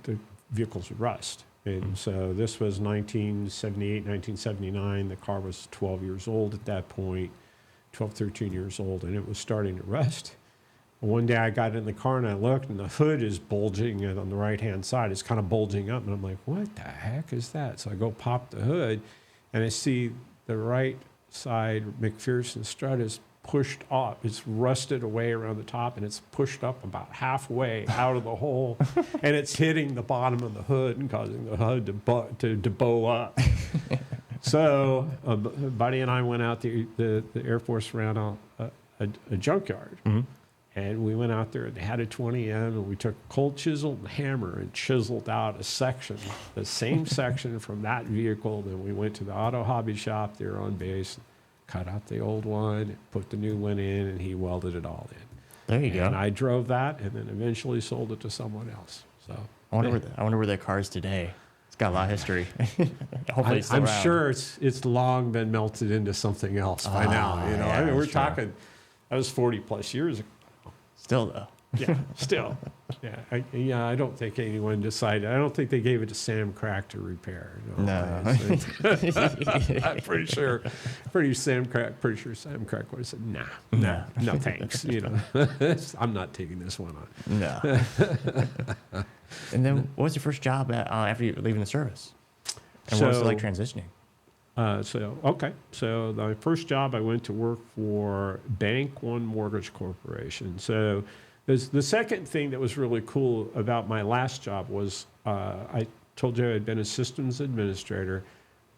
vehicles would rust. And so this was 1978, 1979. The car was 12 years old at that point, 12, 13 years old, and it was starting to rust. One day I got in the car and I looked, and the hood is bulging on the right-hand side. It's kind of bulging up, and I'm like, what the heck is that? So I go pop the hood, and I see the right side McPherson strut is pushed up. It's rusted away around the top, and it's pushed up about halfway out of the hole, and it's hitting the bottom of the hood and causing the hood to bow up. So a buddy and I went out, the Air Force ran a junkyard. And we went out there, and they had a 20M, and we took a cold chisel and hammer and chiseled out a section, the same section from that vehicle. Then we went to the auto hobby shop there on base, cut out the old one, put the new one in, and he welded it all in. There you go. And I drove that, and then eventually sold it to someone else. So I wonder where their car is today. It's got a lot of history. Hopefully, it's still I'm around. sure it's long been melted into something else by now. Yeah, I mean, we're sure. talking. That was 40 plus years ago. Still though. Yeah, still. Yeah, I don't think anyone decided. I don't think they gave it to Sam Crack to repair. No. I'm pretty sure Sam Crack would have said, nah, no thanks. I'm not taking this one on. No. And then, what was your first job after you leaving the service? And what was it like transitioning? So my first job, I went to work for Bank One Mortgage Corporation. So the second thing that was really cool about my last job was I told you I'd been a systems administrator.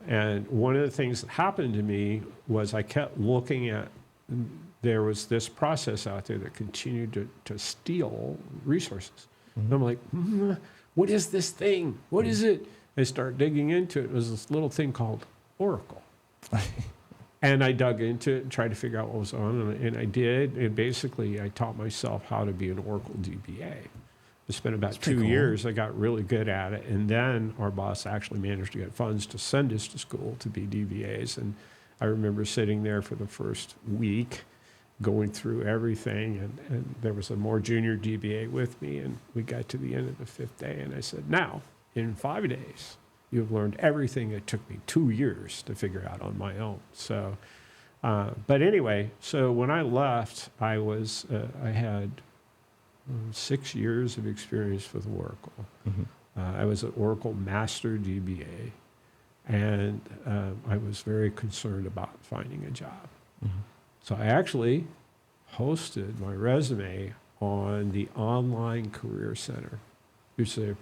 And one of the things that happened to me was I kept looking at, there was this process out there that continued to steal resources. And I'm like, what is this thing? What is it? I started digging into it. It was this little thing called Oracle. And I dug into it and tried to figure out what was on, and I did. And basically, I taught myself how to be an Oracle DBA. I spent about 2 years. I got really good at it. And then our boss actually managed to get funds to send us to school to be DBAs. And I remember sitting there for the first week, going through everything. And there was a more junior DBA with me. And we got to the end of the 5th day. And I said, now, in 5 days, you've learned everything it took me 2 years to figure out on my own. So, but anyway, so when I left, I had 6 years of experience with Oracle. I was an Oracle Master DBA, and I was very concerned about finding a job. So I actually hosted my resume on the Online Career Center, which is a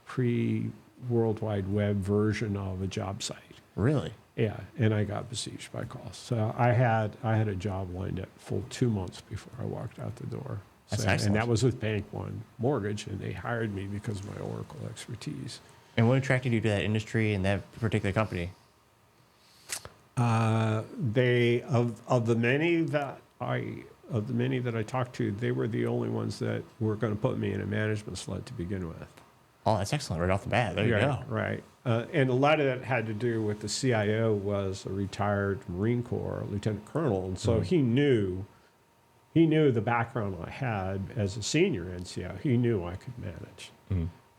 pre-World Wide Web version of a job site. Really? Yeah, and I got besieged by calls. So I had a job lined up full 2 months before I walked out the door. That's So, excellent. and that was with Bank One Mortgage, and they hired me because of my Oracle expertise. And what attracted you to that industry and that particular company? Of the many that I talked to, they were the only ones that were going to put me in a management slot to begin with. Oh, that's excellent. Right off the bat. There you go. Right. And a lot of that had to do with the CIO was a retired Marine Corps lieutenant colonel, and so he knew the background I had as a senior NCO. He knew I could manage.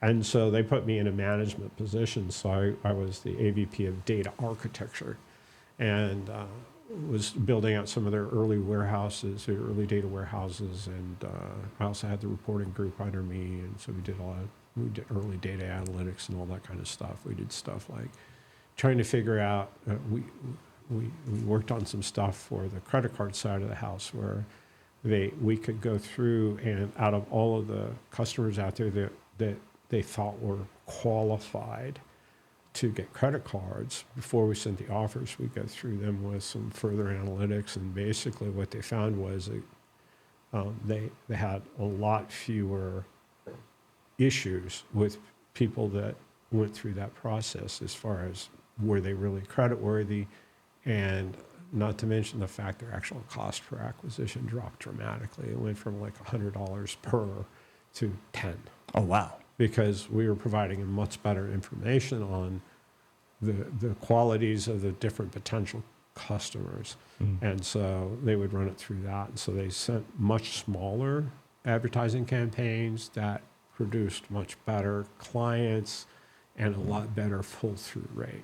And so they put me in a management position. So I was the AVP of data architecture, and was building out some of their early warehouses, their early data warehouses, and I also had the reporting group under me, and so we did early data analytics and all that kind of stuff. We did stuff like trying to figure out, we worked on some stuff for the credit card side of the house where we could go through, and out of all of the customers out there that they thought were qualified to get credit cards, before we sent the offers, we go through them with some further analytics, and basically what they found was that they had a lot fewer issues with people that went through that process as far as were they really creditworthy, and not to mention the fact their actual cost per acquisition dropped dramatically. It went from like $100 per to 10. Oh, wow. Because we were providing them much better information on the qualities of the different potential customers. And so they would run it through that. And so they sent much smaller advertising campaigns that produced much better clients and a lot better pull-through rate.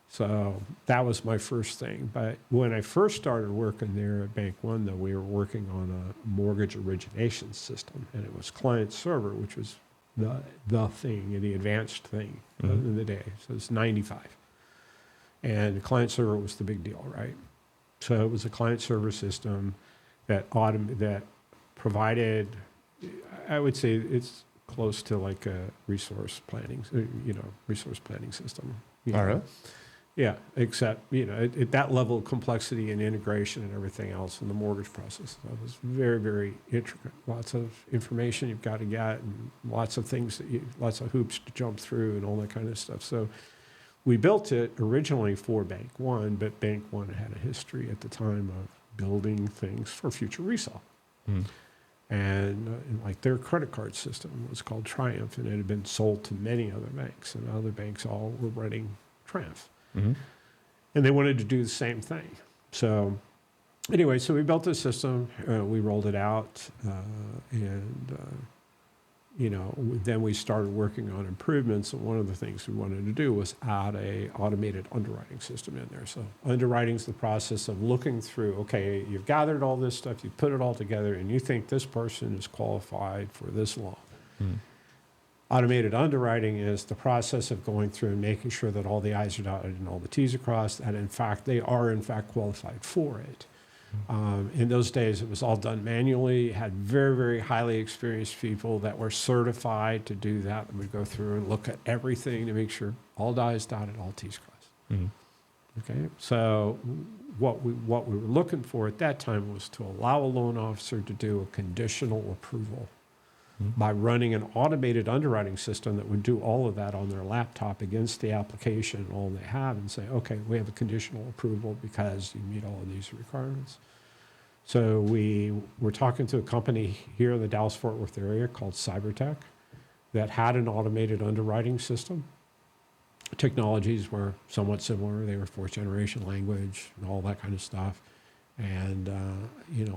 So that was my first thing. But when I first started working there at Bank One, though, we were working on a mortgage origination system, and it was client server, which was the thing, the advanced thing in the day. So it's 95. And client server was the big deal, right? So it was a client server system that provided, I would say it's close to like a resource planning system. You know? All right. Yeah, except, at that level of complexity and integration and everything else in the mortgage process. That was very, very intricate. Lots of information you've got to get and lots of things, lots of hoops to jump through and all that kind of stuff. So we built it originally for Bank One, but Bank One had a history at the time of building things for future resale. And like their credit card system was called Triumph, and it had been sold to many other banks, and other banks all were running Triumph. And they wanted to do the same thing. So anyway, so we built this system, we rolled it out, then we started working on improvements. And one of the things we wanted to do was add a automated underwriting system in there. So underwriting is the process of looking through, okay, you've gathered all this stuff, you put it all together, and you think this person is qualified for this loan. Automated underwriting is the process of going through and making sure that all the I's are dotted and all the T's are crossed, and in fact, they are in fact qualified for it. In those days, it was all done manually. You had very, very highly experienced people that were certified to do that. That would go through and look at everything to make sure all I's dotted, all T's crossed. Okay, so what we were looking for at that time was to allow a loan officer to do a conditional approval by running an automated underwriting system that would do all of that on their laptop against the application and all they have, and say, okay, we have a conditional approval because you meet all of these requirements. So we were talking to a company here in the Dallas-Fort Worth area called Cybertech that had an automated underwriting system. Technologies were somewhat similar. They were fourth generation language and all that kind of stuff. And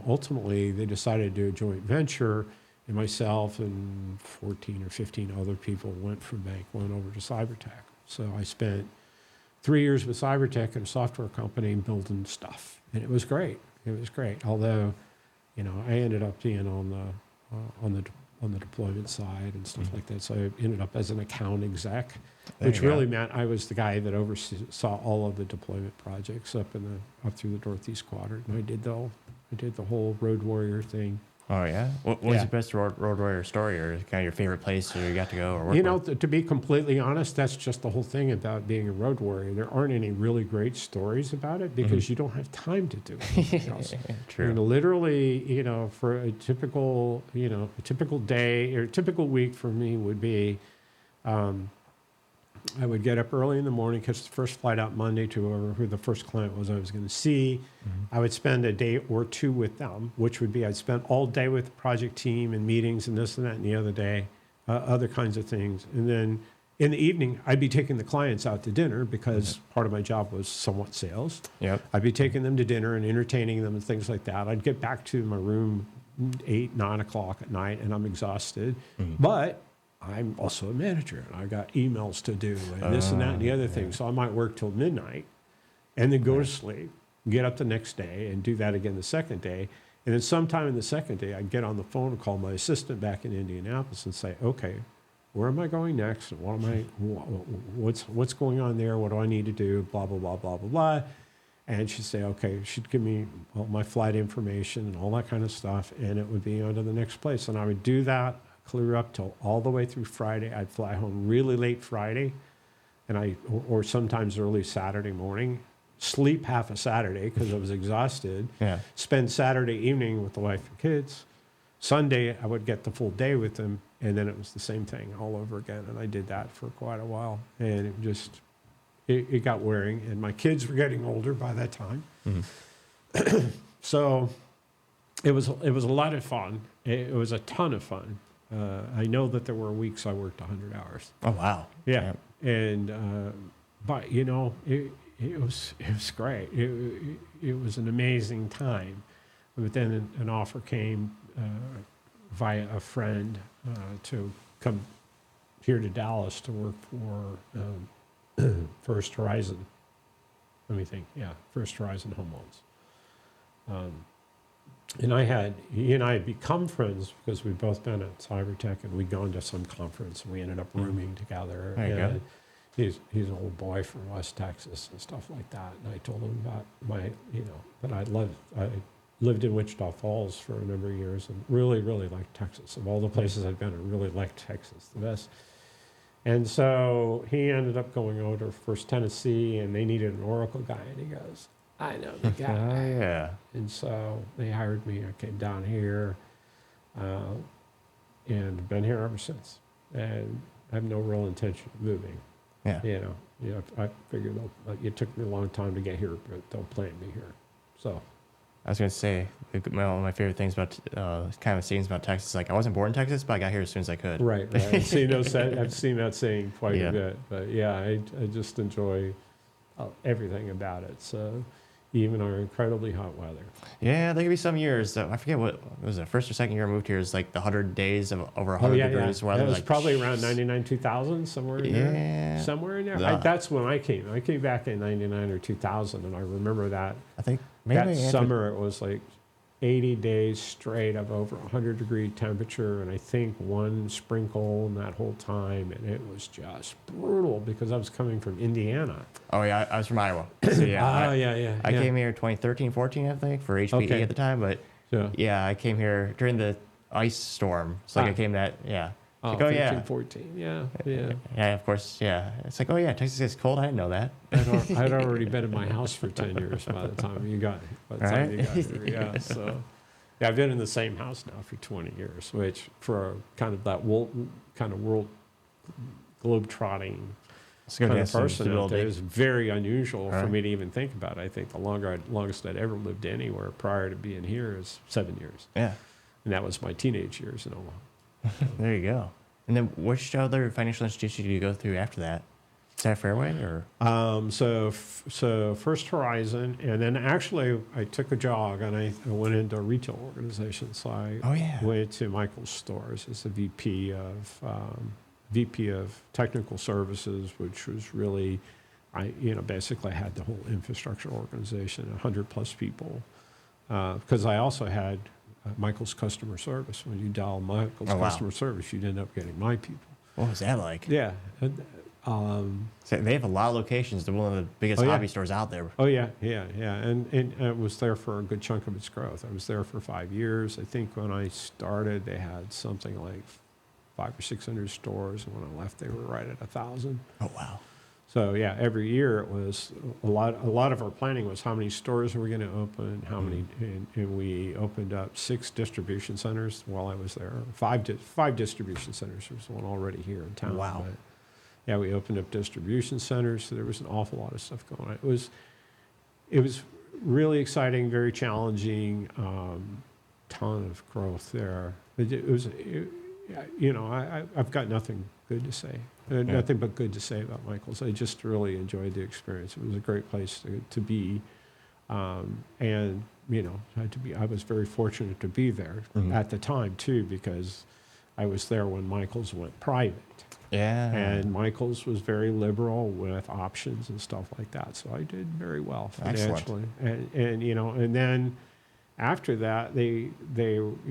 ultimately they decided to do a joint venture. And myself and 14 or 15 other people went from Bank One over to Cybertech. So I spent 3 years with Cybertech in a software company building stuff. And it was great. It was great. Although, I ended up being on the deployment side and stuff like that. So I ended up as an account exec, which really meant I was the guy that oversaw all of the deployment projects up through the Northeast Quadrant. And I did the whole Road Warrior thing. Oh, yeah? What was the best Road Warrior story, or kind of your favorite place where you got to go or work with? To be completely honest, that's just the whole thing about being a Road Warrior. There aren't any really great stories about it because you don't have time to do anything else. True. And literally, for a typical day or typical week for me would be, I would get up early in the morning, catch the first flight out Monday to who the first client was I was going to see. I would spend a day or two with them, which would be I'd spend all day with the project team and meetings and this and that and the other day, other kinds of things. And then in the evening, I'd be taking the clients out to dinner because part of my job was somewhat sales. Yep. I'd be taking them to dinner and entertaining them and things like that. I'd get back to my room 8, 9 o'clock at night and I'm exhausted. But I'm also a manager and I got emails to do and this and that and the other thing. So I might work till midnight and then go to sleep, get up the next day and do that again the second day. And then sometime in the second day, I'd get on the phone and call my assistant back in Indianapolis and say, okay, where am I going next? What's going on there? What do I need to do? Blah, blah, blah, blah, blah, blah. And she'd say, okay, she'd give me all my flight information and all that kind of stuff. And it would be on to the next place. And I would do that, clear up till all the way through Friday. I'd fly home really late Friday, and or sometimes early Saturday morning, sleep half a Saturday because I was exhausted, spend Saturday evening with the wife and kids. Sunday, I would get the full day with them, and then it was the same thing all over again. And I did that for quite a while, and it got wearing, and my kids were getting older by that time. Mm-hmm. So it was a lot of fun. It was a ton of fun. I know that there were weeks I worked 100 hours. Oh, wow. Yeah, and but you know, it was great. It was an amazing time. But then an offer came via a friend to come here to Dallas to work for First Horizon. Let me think. Yeah, First Horizon Home Loans. And he and I had become friends because we'd both been at Cybertech, and we'd gone to some conference, and we ended up rooming together. There you go. He's an old boy from West Texas and stuff like that. And I told him about that I lived in Wichita Falls for a number of years and really, really liked Texas. Of all the places I'd been, I really liked Texas the best. And so he ended up going over to First Tennessee, and they needed an Oracle guy, and he goes, I know the guy. Oh, yeah. And so they hired me. I came down here and been here ever since. And I have no real intention of moving. Yeah. I figured it took me a long time to get here, but they'll plant me here. So I was going to say, one of my favorite things about kind of sayings about Texas, like I wasn't born in Texas, but I got here as soon as I could. Right. I've seen that saying quite Yeah. a bit. But yeah, I just enjoy everything about it. So even our incredibly hot weather. Yeah, there could be some years, I forget what was it, first or second year I moved here, is like the 100 days of over 100 degrees weather. That was like, probably around 99, 2000, somewhere in there. Somewhere in there. Yeah. That's when I came. I came back in 99 or 2000, and I remember that. I think maybe That summer it was like 80 days straight of over 100-degree temperature, and I think one sprinkle in that whole time, and it was just brutal because I was coming from Indiana. Oh, yeah, I was from Iowa. So, yeah, I yeah. came here 2013, 14, I think, for HPE at the time. But yeah, I came here during the ice storm. It's like I came that, yeah. Oh, like, 13, 14, yeah. Yeah, of course, yeah. It's like, oh, yeah, Texas gets cold. I didn't know that. I'd already been in my house for 10 years by the time you got here. Yeah, so yeah, I've been in the same house now for 20 years, which for kind of that world globe-trotting kind of person out there is very unusual for me to even think about. I think the longest I'd ever lived anywhere prior to being here is 7 years. Yeah. And that was my teenage years in Omaha. There you go. And then which other financial institution did you go through after that? Is that Fairway or? So First Horizon, and then actually I took a jog and I went into a retail organization. So I went to Michael's Stores as the VP of Technical Services, which was really, basically I had the whole infrastructure organization, 100 plus people, because I also had Michael's customer service. When you dial Michael's customer service, you'd end up getting my people. What was that like? Yeah. So they have a lot of locations. They're one of the biggest hobby stores out there. Oh, yeah. And I was there for a good chunk of its growth. I was there for 5 years. I think when I started, they had something like 500 or 600 stores. And when I left, they were right at 1,000. Oh, wow. So yeah, every year it was a lot of our planning was how many stores were we going to open, how many, and we opened up 6 distribution centers while I was there. Five distribution centers. There's one already here in town. Wow. But yeah, we opened up distribution centers, so there was an awful lot of stuff going on. It was really exciting, very challenging, ton of growth there. I've got nothing good to say. Nothing but good to say about Michael's. I just really enjoyed the experience. It was a great place to be, and I was very fortunate to be there at the time too, because I was there when Michael's went private. Yeah. And Michael's was very liberal with options and stuff like that. So I did very well financially. Excellent. And then after that, they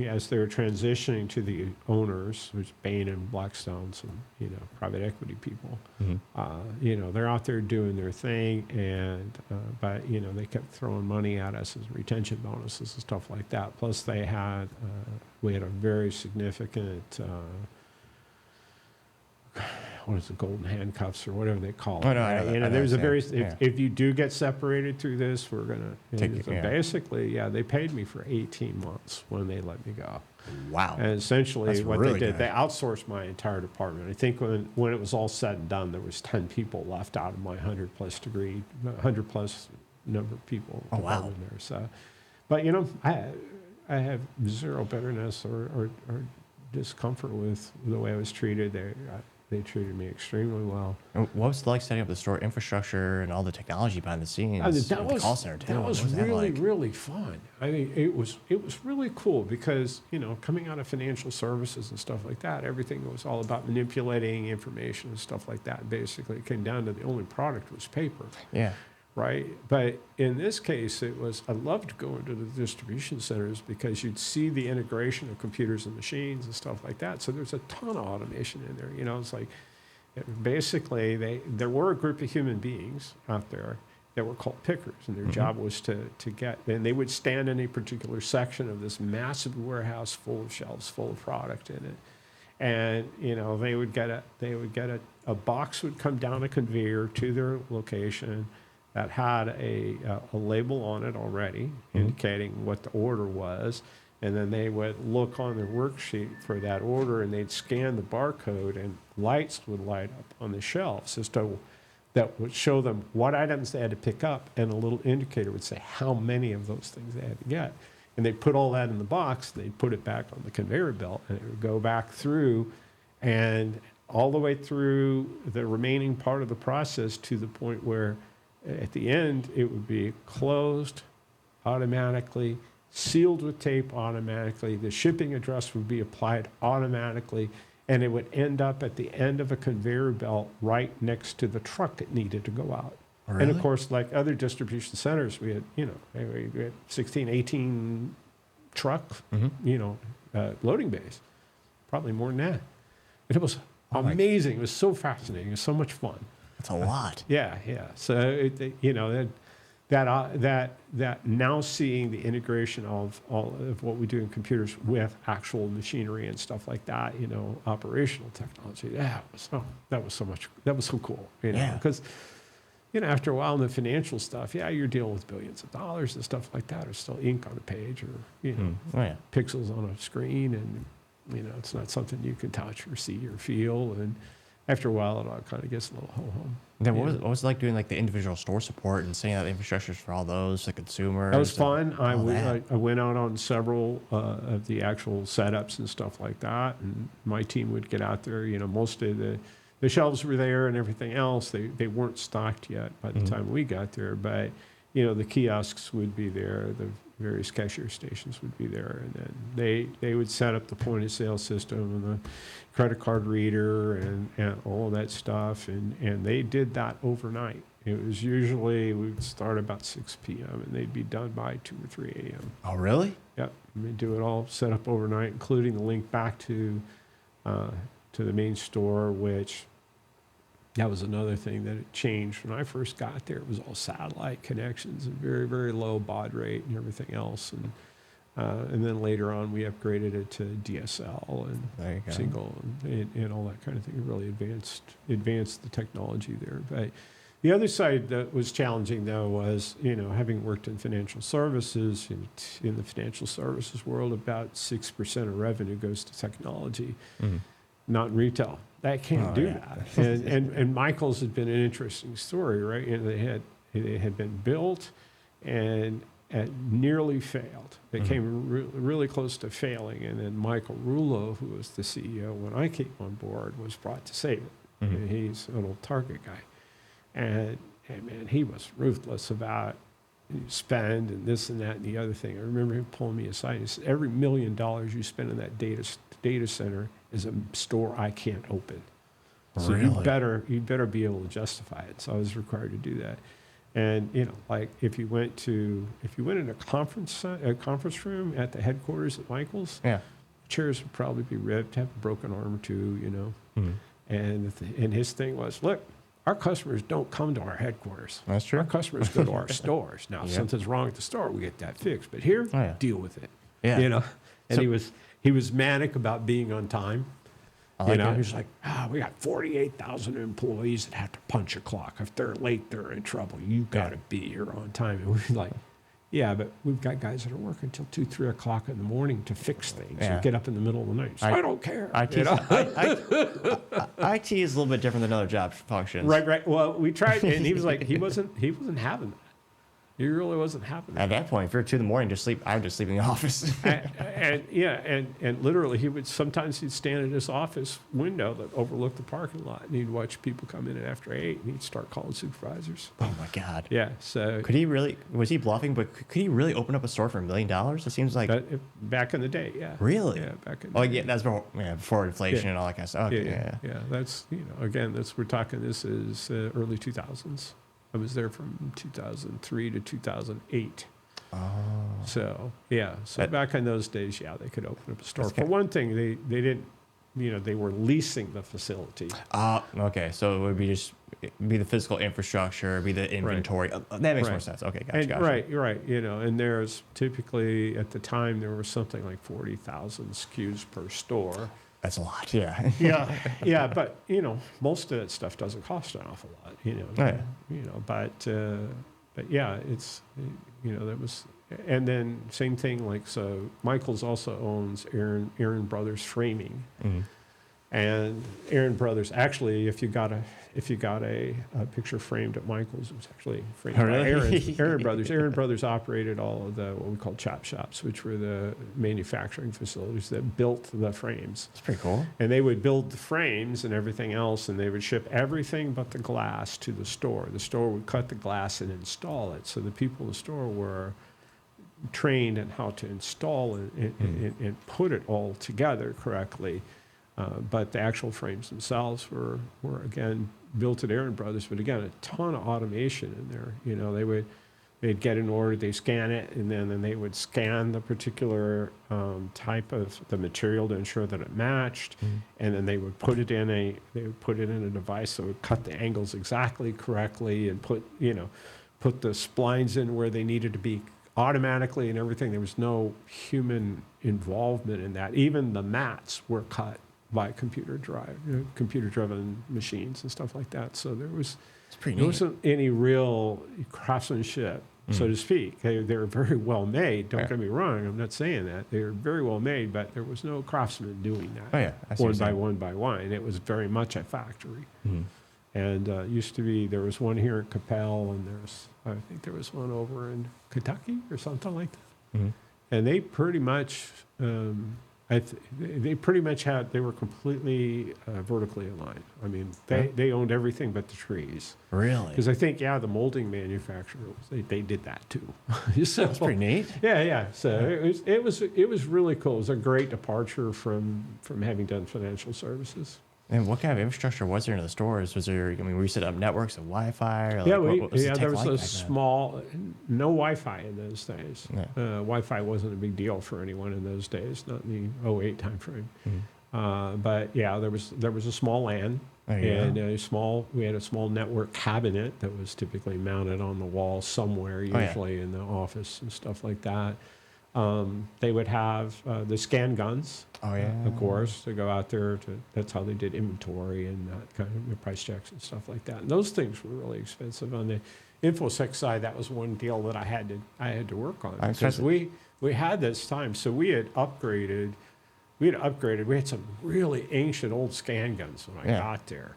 as they were transitioning to the owners, which Bain and Blackstone, some private equity people, they're out there doing their thing, and but they kept throwing money at us as retention bonuses and stuff like that. Plus, we had a very significant. What is it, golden handcuffs or whatever they call it? Oh, no, there's a very if you do get separated through this, we're gonna take it. Basically, they paid me for 18 months when they let me go. Wow. And essentially That's what really they did, good. they outsourced my entire department. I think when it was all said and done, there was 10 people left out of my 100 plus number of people Oh, wow. department there. So, but I have zero bitterness or discomfort with the way I was treated. They treated me extremely well. And what was it like setting up the store infrastructure and all the technology behind the scenes? I mean, and the call center too. that What was that really, like? really fun. I mean, it was really cool because, coming out of financial services and stuff like that, everything was all about manipulating information and stuff like that. Basically, it came down to the only product was paper. Yeah. Right. But in this case, I loved going to the distribution centers because you'd see the integration of computers and machines and stuff like that. So there's a ton of automation in there. It's like, basically, there were a group of human beings out there that were called pickers, and their job was to get, and they would stand in a particular section of this massive warehouse full of shelves, full of product in it, and they would get a box would come down a conveyor to their location that had a label on it already, indicating what the order was. And then they would look on their worksheet for that order, and they'd scan the barcode, and lights would light up on the shelves that would show them what items they had to pick up, and a little indicator would say how many of those things they had to get. And they'd put all that in the box, they'd put it back on the conveyor belt, and it would go back through, and all the way through the remaining part of the process to the point where at the end it would be closed automatically, sealed with tape automatically, the shipping address would be applied automatically, and it would end up at the end of a conveyor belt right next to the truck it needed to go out. Really? And of course, like other distribution centers, we had, we had 16, 18 truck, loading bays, probably more than that. And it was amazing. It was so fascinating. It was so much fun. That's a lot. Yeah. So that now seeing the integration of all of what we do in computers with actual machinery and stuff like that, operational technology. That was so cool. Yeah. Because after a while in the financial stuff, you're dealing with billions of dollars and stuff like that. There's still ink on a page or pixels on a screen, and it's not something you can touch or see or feel. And after a while, it all kind of gets a little ho-hum. Then what was it like doing like the individual store support and setting out the infrastructures for all those, the consumers? That was fun. I that. went out on several of the actual setups and stuff like that, and my team would get out there. Most of the shelves were there and everything else. They weren't stocked yet by the time we got there, but the kiosks would be there, the various cashier stations would be there, and then they would set up the point of sale system and the credit card reader and all that stuff, and they did that overnight. It was usually, we'd start about 6 p.m. and they'd be done by 2 or 3 a.m. Oh, really? Yep. And they'd do it all set up overnight, including the link back to the main store, which that was another thing that it changed. When I first got there, it was all satellite connections and very, very low baud rate and everything else. And then later on, we upgraded it to DSL and single and all that kind of thing. It really advanced the technology there. But the other side that was challenging, though, was, having worked in financial services, in the financial services world, about 6% of revenue goes to technology, not in retail. That can't do that. And Michael's had been an interesting story, right? They had been built and nearly failed. They came really close to failing, and then Michael Rulo, who was the CEO when I came on board, was brought to save it. And he's an old Target guy, and man, he was ruthless about spend and this and that and the other thing. I remember him pulling me aside. He said, "Every $1 million you spend in that data center is a store I can't open. So Really? you'd better be able to justify it." So I was required to do that. And like if you went in a conference room at the headquarters at Michael's, chairs would probably be ripped, have a broken arm or two, And his thing was, look, our customers don't come to our headquarters. That's true. Our customers go to our stores. Now, if something's wrong at the store, we get that fixed. But here, deal with it. Yeah. And So- he was manic about being on time. I like it. He's like, we got 48,000 employees that have to punch a clock. If they're late, they're in trouble. You got to be here on time. And we're like, Yeah, but we've got guys that are working until 2, 3 o'clock in the morning to fix things Yeah. and get up in the middle of the night. So I don't care. IT, you know? IT is a little bit different than other job functions. Right. Well, we tried, and he was like, he wasn't having that. He really wasn't having At that. that point, if you're 2 in the morning, just sleep. I would just sleep in the office. and literally, he'd stand at his office window that overlooked the parking lot, and he'd watch people come in after 8, and he'd start calling supervisors. Oh my God. Yeah. So Could he really? Was he bluffing? But could he really open up a store for $1 million? It seems like. back in the day, yeah. Really? Yeah, back in. Oh the day. yeah, that's before inflation and all that kind of stuff. Okay, Yeah. That's again, we're talking. This is early 2000s. I was there from 2003 to 2008. Oh. So yeah. So back in those days, yeah, they could open up a store. That's For one thing, they didn't. They were leasing the facility. Okay. So it would be the physical infrastructure, be the inventory. That makes more sense. Okay, gotcha. Right. And there's typically at the time there was something like 40,000 SKUs per store. That's a lot. Yeah. Yeah. But most of that stuff doesn't cost an awful lot. But yeah, it's that was. And then same thing, like, so Michaels also owns Aaron Brothers Framing. Mm-hmm. And Aaron Brothers, actually, if you got a picture framed at Michaels, it was actually framed by Aaron Brothers. Aaron Brothers operated all of the what we call chop shops, which were the manufacturing facilities that built the frames. That's pretty cool. And they would build the frames and everything else, and they would ship everything but the glass to the store. The store would cut the glass and install it. So the people in the store were trained in how to install it and put it all together correctly. But the actual frames themselves were again built at Aaron Brothers, but again a ton of automation in there. They'd get an order, they scan it, and then they would scan the particular type of the material to ensure that it matched, and then they would put it in a device that would cut the angles exactly correctly and put the splines in where they needed to be automatically and everything. There was no human involvement in that. Even the mats were cut by computer-driven machines and stuff like that. So there wasn't any real craftsmanship, so to speak. They were very well made. Don't get me wrong. I'm not saying that. They were very well made, but there was no craftsman doing that. Oh yeah, one by one. And it was very much a factory. Mm-hmm. And used to be, there was one here in Capel, and I think there was one over in Kentucky or something like that. Mm-hmm. And they pretty much, they were completely vertically aligned. I mean, they owned everything but the trees. Really? Because I think, the molding manufacturers, they did that too. So, that's pretty neat. Yeah. So it was really cool. It was a great departure from having done financial services. And what kind of infrastructure was there in the stores? Was there? Were you setting up networks of Wi-Fi? Or there was a small, no Wi-Fi in those days. Yeah. Wi-Fi wasn't a big deal for anyone in those days, not in the 2008 timeframe. Mm-hmm. But yeah, there was a small LAN, and we had a small network cabinet that was typically mounted on the wall somewhere, usually in the office and stuff like that. They would have the scan guns, of course, to go out there. That's how they did inventory and kind of price checks and stuff like that. And those things were really expensive. On the InfoSec side, that was one deal that I had to work on, because we had this time. So we had upgraded. We had some really ancient old scan guns when I got there,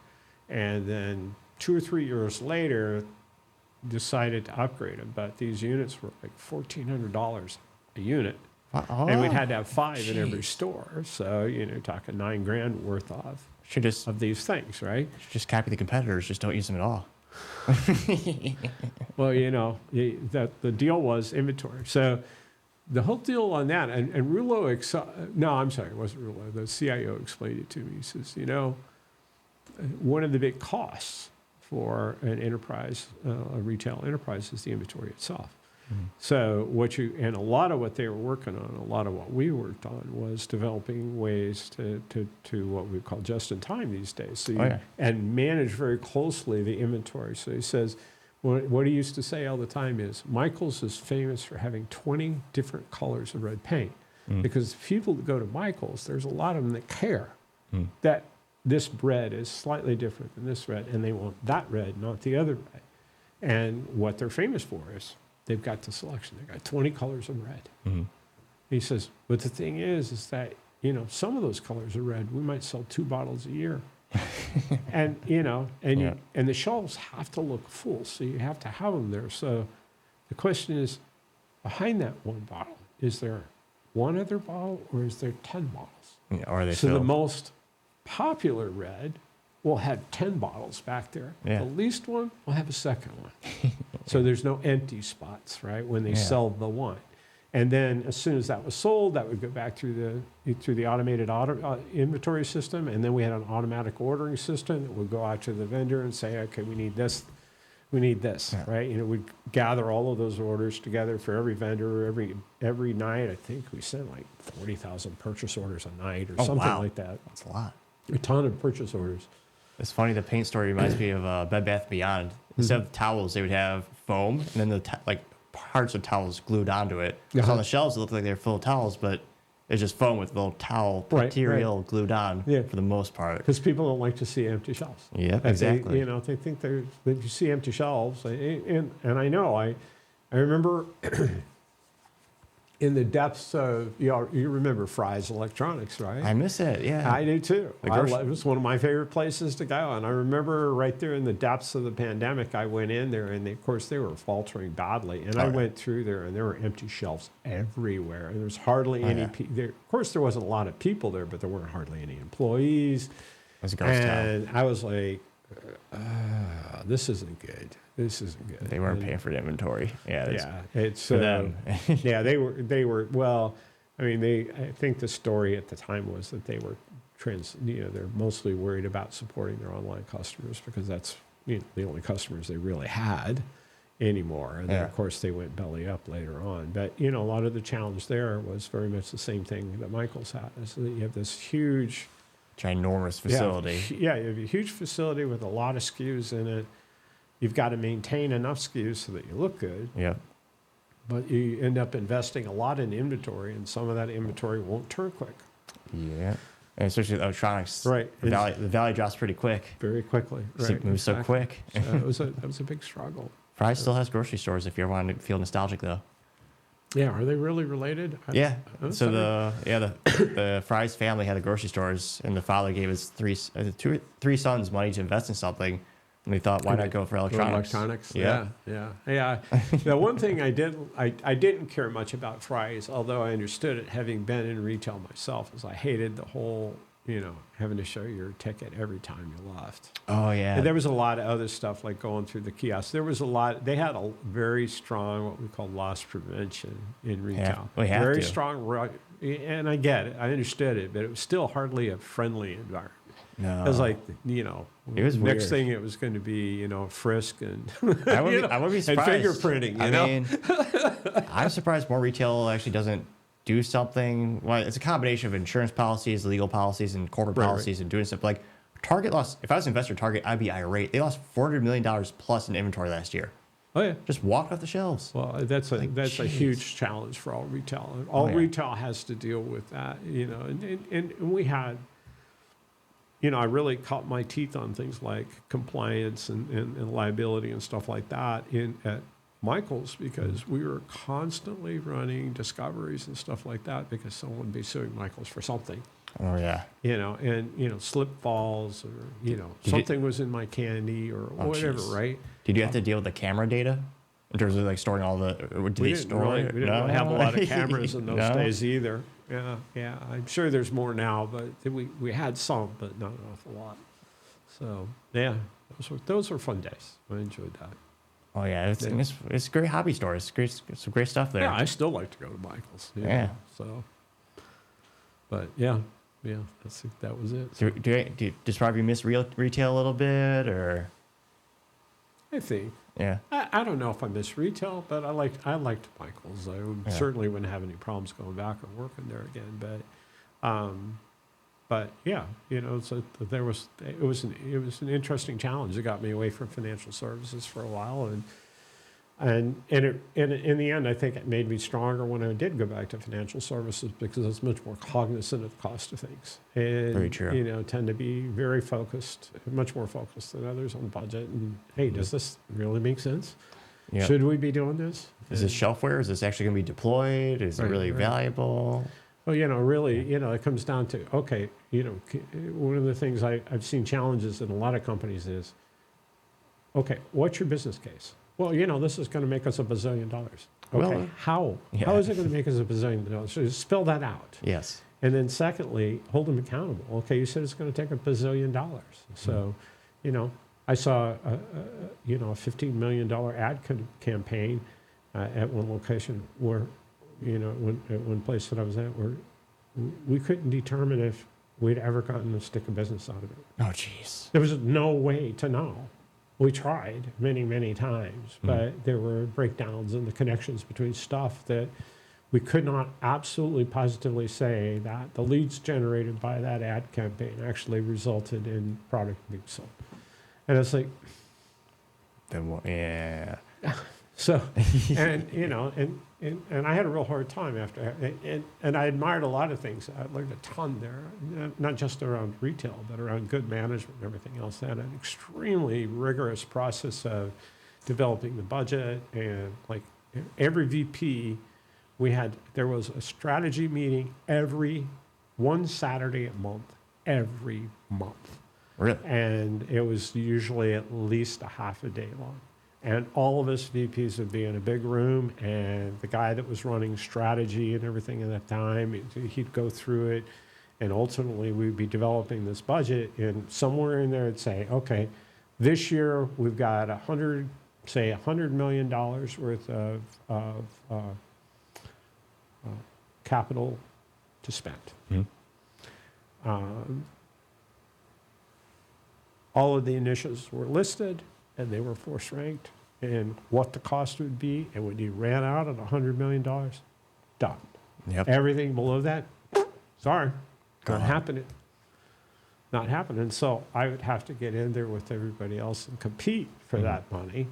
and then 2 or 3 years later, decided to upgrade them. But these units were like $1,400 a unit, and we had to have 5 in every store. So talking $9,000 worth of these things, right? Just copy the competitors. Just don't use them at all. Well, the deal was inventory. So the whole deal on that, and Rouleau, no, I'm sorry, it wasn't Rouleau. The CIO explained it to me. He says, one of the big costs for an enterprise, a retail enterprise, is the inventory itself. So a lot of what they were working on, a lot of what we worked on, was developing ways to what we call just-in-time these days. So and manage very closely the inventory. So he says, what he used to say all the time is, Michaels is famous for having 20 different colors of red paint. Because people that go to Michaels, there's a lot of them that care that this red is slightly different than this red, and they want that red, not the other red. And what they're famous for is they've got the selection. They've got 20 colors of red. Mm-hmm. He says, but the thing is that, some of those colors of red, we might sell 2 bottles a year. And, and the shelves have to look full. So you have to have them there. So the question is, behind that one bottle, is there one other bottle or is there 10 bottles? Yeah, or are they So filled? the most popular red will have 10 bottles back there. Yeah. The least one will have a second one. So there's no empty spots, right, when they sell the one. And then as soon as that was sold, that would go back through the automated inventory system. And then we had an automatic ordering system that would go out to the vendor and say, okay, we need this, right? We'd gather all of those orders together for every vendor every night. I think we sent like 40,000 purchase orders a night or something like that. That's a lot. A ton of purchase orders. It's funny, the paint story reminds me of Bed Bath & Beyond. Instead of towels, they would have foam, and then parts of towels glued onto it. So on the shelves, it looked like they were full of towels, but it's just foam with little towel material glued on for the most part. Because people don't like to see empty shelves. Yeah, exactly. They think if you see empty shelves, and I know, I remember in the depths of, you remember Fry's Electronics, right? I miss it, yeah. I do too. It was one of my favorite places to go. And I remember right there in the depths of the pandemic, I went in there and of course they were faltering badly. And I went through there and there were empty shelves everywhere. And there was hardly any people. Of course, there wasn't a lot of people there, but there weren't hardly any employees. It was a ghost town. I was like, this isn't good. This isn't good. They weren't paying for the inventory. It's for them. they were. Well, I mean, I think the story at the time was that they were they're mostly worried about supporting their online customers because that's the only customers they really had anymore. And then of course they went belly up later on. But a lot of the challenge there was very much the same thing that Michael's had. Is that you have this huge, ginormous facility. You have a huge facility with a lot of SKUs in it. You've got to maintain enough SKUs so that you look good. Yeah. But you end up investing a lot in inventory, and some of that inventory won't turn quick. Yeah. And especially electronics. Right. The value drops pretty quick. Very quickly. Right. It moves so quick. So that was a big struggle. Fry's still has grocery stores if you ever want to feel nostalgic, though. Yeah. Are they really related? Yeah. So the Fry's family had the grocery stores, and the father gave his three sons money to invest in something. And we thought, why not go for electronics? Yeah. The one thing I didn't care much about Fry's, although I understood it, having been in retail myself, is I hated the whole, having to show your ticket every time you left. Oh yeah. And there was a lot of other stuff like going through the kiosks. There was a lot. They had a very strong what we call loss prevention in retail. Very strong. And I get it. I understood it, but it was still hardly a friendly environment. No. It was like, it was next weird. Thing it was going to be, frisk and I would be surprised. And fingerprinting, I mean, I'm surprised more retail actually doesn't do something. Well, it's a combination of insurance policies, legal policies, and corporate policies and doing stuff. Like Target lost, if I was an investor in Target, I'd be irate. They lost $400 million plus in inventory last year. Oh yeah. Just walked off the shelves. Well, that's a huge challenge for all retail. All retail has to deal with that, and we had, I really caught my teeth on things like compliance and liability and stuff like that at Michael's because we were constantly running discoveries and stuff like that because someone would be suing Michael's for something. Oh yeah. Slip falls or something was in my candy or whatever, right? Did you have to deal with the camera data in terms of like storing all the? We didn't really have a lot of cameras in those days either. Yeah. I'm sure there's more now, but we had some, but not an awful lot. So yeah, those were fun days. I enjoyed that. Oh yeah, it's a great hobby store. It's some great stuff there. Yeah, I still like to go to Michael's. Yeah. So, but yeah, that was it. So. Do you describe you miss retail a little bit, or? I think. Yeah. I don't know if I miss retail, but I liked Michael's. I certainly wouldn't have any problems going back and working there again. But yeah, so it was an interesting challenge. It got me away from financial services for a while, and in the end, I think it made me stronger when I did go back to financial services because I was much more cognizant of the cost of things. And, very true. Tend to be very focused, much more focused than others on budget. And hey, does this really make sense? Yep. Should we be doing this? Is this shelfware? Is this actually going to be deployed? Is it really valuable? Well, really, it comes down to, okay, one of the things I've seen challenges in a lot of companies is, okay, what's your business case? Well, this is going to make us $1 bazillion. Okay, Well, how? yeah. How is it going to make us $1 bazillion? So spell that out. Yes. And then secondly, hold them accountable. Okay, you said it's going to take $1 bazillion. So, I saw a $15 million ad campaign at one location where, at one place that I was at, where we couldn't determine if we'd ever gotten a stick of business out of it. Oh, jeez. There was no way to know. We tried many, many times, but there were breakdowns in the connections between stuff that we could not absolutely positively say that the leads generated by that ad campaign actually resulted in product being sold. And it's like, Then yeah. so, and I had a real hard time after, and I admired a lot of things. I learned a ton there, not just around retail, but around good management and everything else. They had an extremely rigorous process of developing the budget, and like every VP, there was a strategy meeting every one Saturday a month, every month. Really? And it was usually at least a half a day long. And all of us VPs would be in a big room, and the guy that was running strategy and everything at that time, he'd go through it, and ultimately we'd be developing this budget, and somewhere in there it'd say, okay, this year we've got $100 million worth of capital to spend. All of the initiatives were listed, and they were force ranked, and what the cost would be, and when you ran out at $100 million, done. Yep. Everything below that, sorry, Gone. not happening. Not happening. So I would have to get in there with everybody else and compete for that money.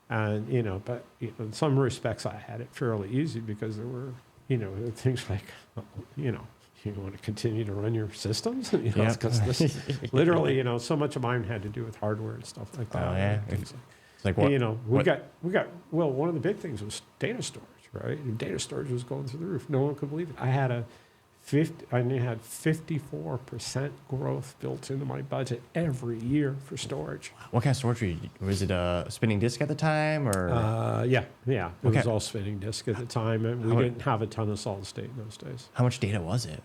And, but in some respects I had it fairly easy because there were, things like, you want to continue to run your systems? Because this literally, so much of mine had to do with hardware and stuff like that. Oh, yeah. It's like what? we got, well, one of the big things was data storage, right? And data storage was going through the roof. No one could believe it. I had 54% growth built into my budget every year for storage. What kind of storage were you? Was it a spinning disk at the time, or? Yeah. It Okay. was all spinning disk at the time, and we didn't have a ton of solid state in those days. How much data was it?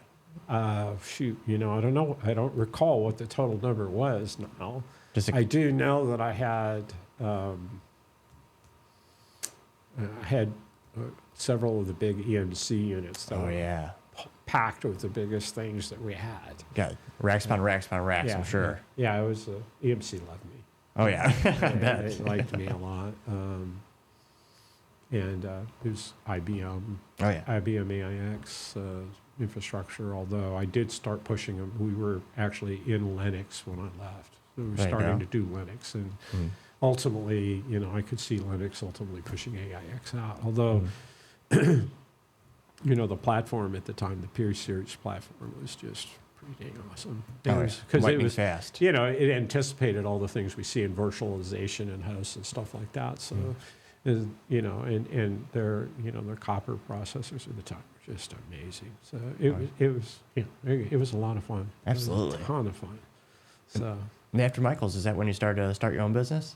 Shoot, I don't know. I don't recall what the total number was now. I do know that I had several of the big EMC units that were packed with the biggest things that we had. Got racks upon racks upon racks, Yeah, I'm sure. Yeah, it was EMC loved me. Oh, yeah. I bet. They liked me a lot. And it was IBM. Oh, yeah. IBM AIX infrastructure, although I did start pushing them. We were actually in Linux when I left. We were starting to do Linux. And ultimately, I could see Linux ultimately pushing AIX out. Although, the platform at the time, the Peer Series platform, was just pretty dang awesome. Because it was fast. It anticipated all the things we see in virtualization and hosts and stuff like that. So, and their copper processors at the time were just amazing. So it was a lot of fun. Absolutely. It was a ton of fun. So. And after Michael's, is that when you started to start your own business?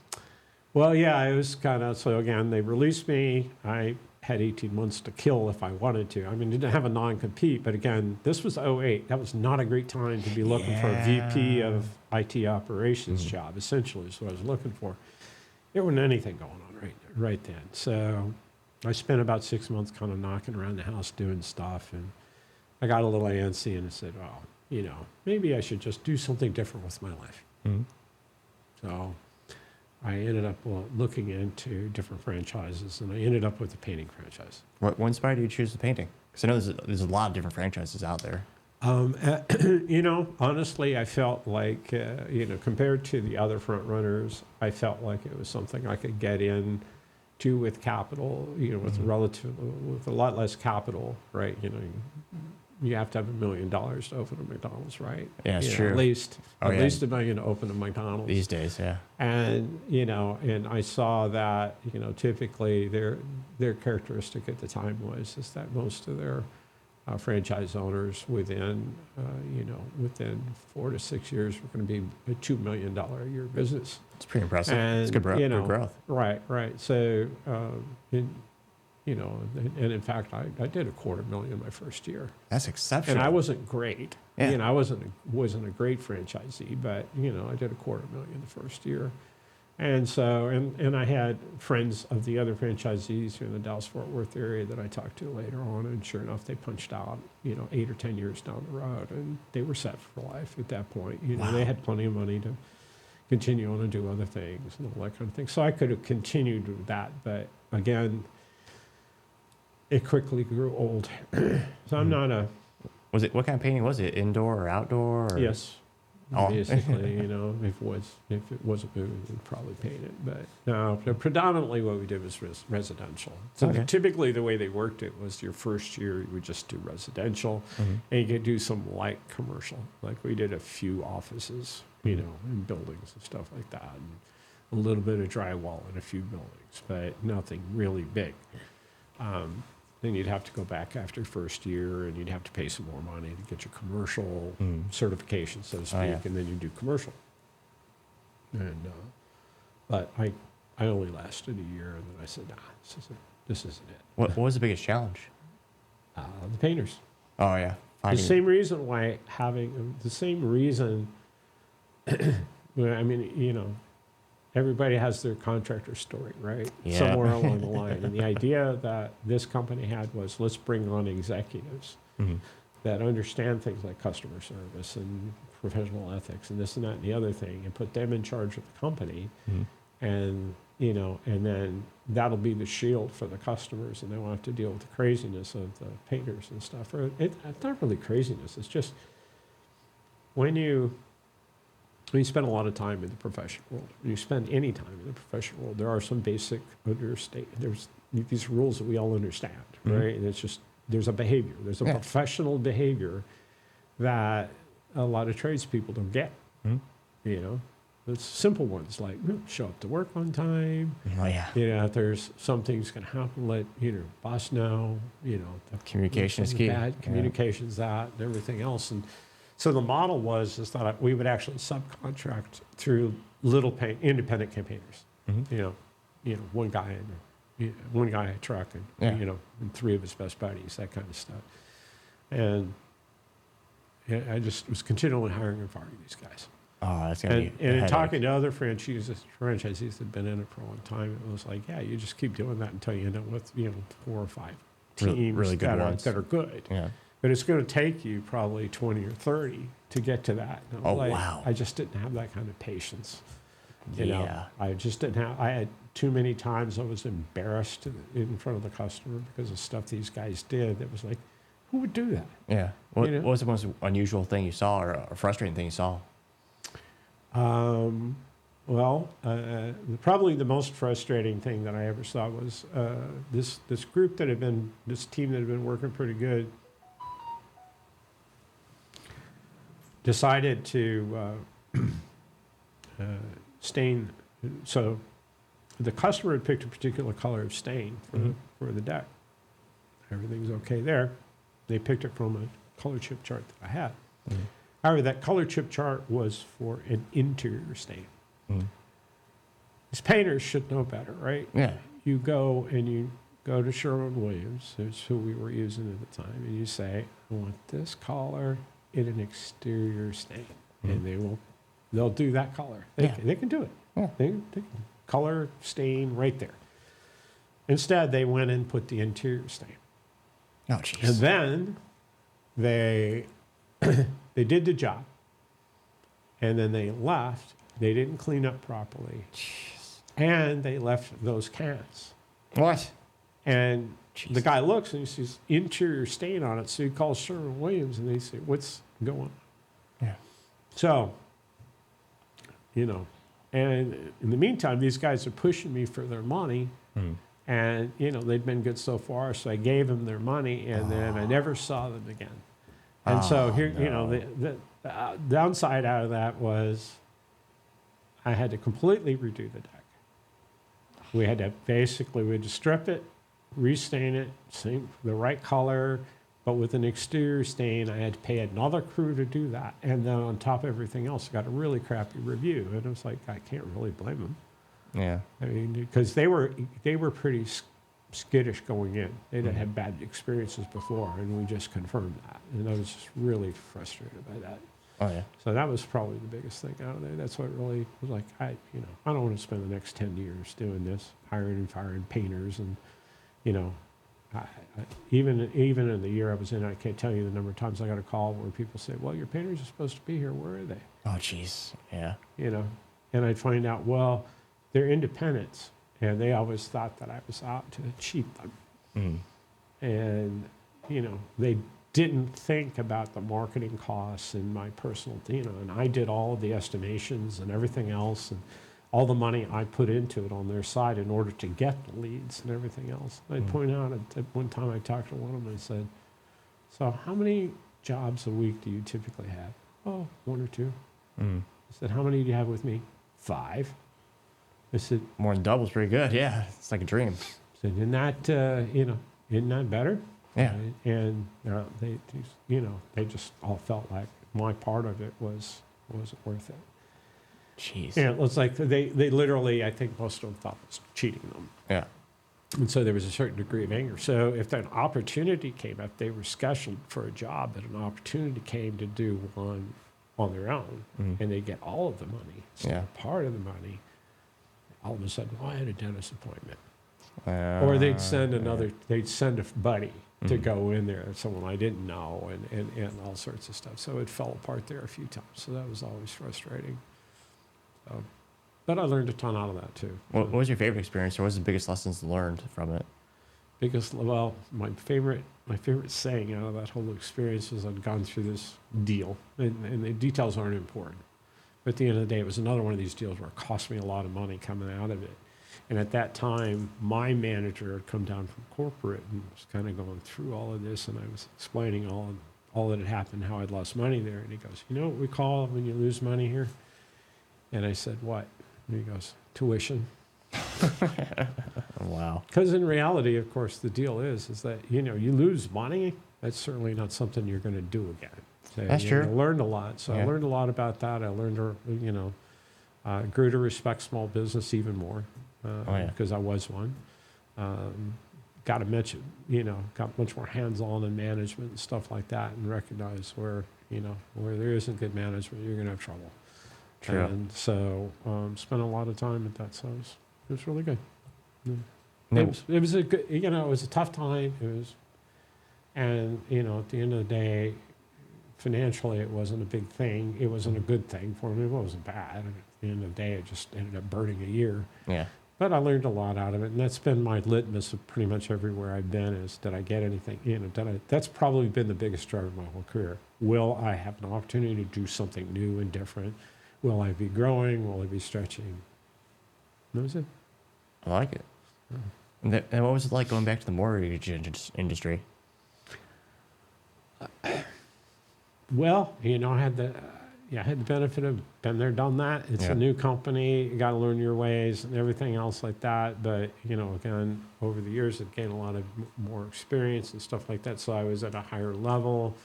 Well, yeah, it was kind of, so again, they released me. I had 18 months to kill if I wanted to. I mean, didn't have a non-compete, but again, this was 2008. That was not a great time to be looking for a VP of IT operations job, essentially is what I was looking for. There wasn't anything going on right then. So I spent about 6 months kind of knocking around the house doing stuff, and I got a little antsy and I said, oh, maybe I should just do something different with my life. So I ended up looking into different franchises, and I ended up with the painting franchise. What inspired you to choose the painting? Because I know there's a lot of different franchises out there. Honestly, I felt like, compared to the other front runners, I felt like it was something I could get into with capital, with a lot less capital, right? you have to have $1 million to open a McDonald's, right? Yeah, it's You know, true. At least Oh, at yeah. least $1 million to open a McDonald's. These days, yeah. And and I saw that typically their characteristic at the time is that most of their franchise owners within 4 to 6 years were going to be a $2 million a year business. It's pretty impressive. And It's good, good growth. Right. So and in fact, I did $250,000 my first year. That's exceptional. And I wasn't great. Yeah. I wasn't a great franchisee, but I did $250,000 the first year. And so, and I had friends of the other franchisees here in the Dallas-Fort Worth area that I talked to later on, and sure enough, they punched out, 8 or 10 years down the road, and they were set for life at that point. Wow. They had plenty of money to continue on and do other things and all that kind of thing. So I could have continued with that, but again, it quickly grew old. So I'm not a... What kind of painting was it? Indoor or outdoor? Or? Yes. Oh. Basically, if it was a movie, we'd probably paint it. But no, predominantly what we did was residential. So Okay. typically the way they worked it was your first year you would just do residential, and you could do some light commercial. Like we did a few offices, and buildings and stuff like that, and a little bit of drywall in a few buildings, but nothing really big. Then you'd have to go back after first year, and you'd have to pay some more money to get your commercial certification, so to speak, yeah. and then you do commercial. And but I only lasted a year, and then I said, nah, this isn't it. What was the biggest challenge? The painters. Oh, yeah. The same reason everybody has their contractor story, right? Yeah. Somewhere along the line. And the idea that this company had was, let's bring on executives that understand things like customer service and professional ethics and this and that and the other thing, and put them in charge of the company. And, and then that'll be the shield for the customers, and they won't have to deal with the craziness of the painters and stuff. It's not really craziness. It's just when you spend a lot of time in the professional world, when you spend any time in the professional world, there are some basic there's these rules that we all understand, right? And it's just, there's a behavior. There's a professional behavior that a lot of tradespeople don't get, It's simple ones like show up to work on time. Oh, yeah. If there's something's going to happen, let boss know. The Communication is key. Bad communication's that, and everything else. And so the model is that we would actually subcontract through little independent campaigners. One guy a truck, and and 3 of his best buddies, that kind of stuff. And I just was continually hiring and firing these guys. Oh, that's gonna be. And in talking to other franchisees that had been in it for a long time, it was like, yeah, you just keep doing that until you end up with 4 or 5 teams really good ones that are good. Yeah. But it's going to take you probably 20 or 30 to get to that. And wow. I just didn't have that kind of patience. Yeah. I just didn't have. I had too many times I was embarrassed in front of the customer because of stuff these guys did. That was like, who would do that? Yeah. What was the most unusual thing you saw, or frustrating thing you saw? Probably the most frustrating thing that I ever saw was this team that had been working pretty good decided to stain. So the customer had picked a particular color of stain for the deck. Everything's okay there. They picked it from a color chip chart that I had. However, that color chip chart was for an interior stain. These painters should know better, right? Yeah. You go to Sherwin-Williams, that's who we were using at the time, and you say, I want this color in an exterior stain. And they'll do that color. They can do it. Yeah. They can color stain right there. Instead, they went and put the interior stain. Oh, jeez. And then they did the job, and then they left. They didn't clean up properly. Jeez. And they left those cans. What? And Jeez. the guy looks and he sees interior stain on it. So he calls Sherwin-Williams and they say, what's going on? Yeah. So, and in the meantime, these guys are pushing me for their money. And, they'd been good so far. So I gave them their money, and then I never saw them again. And so here, no. the downside out of that was I had to completely redo the deck. We had to strip it, restain it, same the right color, but with an exterior stain, I had to pay another crew to do that. And then on top of everything else, I got a really crappy review. And it was like, I can't really blame them. Yeah. I mean, because they were pretty skittish going in. They'd had bad experiences before, and we just confirmed that. And I was just really frustrated by that. Oh yeah. So that was probably the biggest thing out of there. That's what really was like, I don't want to spend the next 10 years doing this, hiring and firing painters. And, even in the year I was in, I can't tell you the number of times I got a call where people say, well, your painters are supposed to be here. Where are they? Oh, jeez. Yeah. And I'd find out, well, they're independents, and they always thought that I was out to cheat them. And, they didn't think about the marketing costs and my personal, and I did all of the estimations and everything else, and all the money I put into it on their side in order to get the leads and everything else. I'd point out at one time I talked to one of them, I said, so how many jobs a week do you typically have? Oh, 1 or 2. I said, how many do you have with me? 5. I said, More than double's pretty good. Yeah. It's like a dream. I said, isn't that better? Yeah. And they just all felt like my part of it wasn't worth it. Jeez. And it was like they literally, I think most of them thought it was cheating them. Yeah. And so there was a certain degree of anger. So if an opportunity came up, they were scheduled for a job, but an opportunity came to do one on their own, and they get all of the money, so part of the money. All of a sudden, I had a dentist appointment. Or they'd send a buddy to go in there, someone I didn't know, and all sorts of stuff. So it fell apart there a few times. So that was always frustrating. But I learned a ton out of that too. What was your favorite experience, or what was the biggest lessons learned from it? My favorite saying out of that whole experience was I'd gone through this deal, and the details aren't important. But at the end of the day, it was another one of these deals where it cost me a lot of money coming out of it. And at that time, my manager had come down from corporate and was kind of going through all of this, and I was explaining all that had happened, how I'd lost money there. And he goes, you know what we call when you lose money here? And I said, what? And he goes, tuition. Wow. Because in reality, of course, the deal is that, you lose money, that's certainly not something you're going to do again. So, That's true. I learned a lot. So I learned a lot about that. I learned, grew to respect small business even more because I was one. Got much more hands-on in management and stuff like that, and recognize where there isn't good management, you're going to have trouble. True. And so spent a lot of time at that. So it was really good. It was a good, it was a tough time. And at the end of the day, financially, it wasn't a big thing. It wasn't a good thing for me. It wasn't bad. At the end of the day, it just ended up burning a year. Yeah. But I learned a lot out of it, and that's been my litmus of pretty much everywhere I've been. Is did I get anything? That's probably been the biggest driver of my whole career. Will I have an opportunity to do something new and different? Will I be growing? Will I be stretching? That was it. I like it. And what was it like going back to the mortgage industry? Well, I had the benefit of been there, done that. It's a new company. You got to learn your ways and everything else like that. But, again, over the years, I've gained a lot of more experience and stuff like that. So I was at a higher level.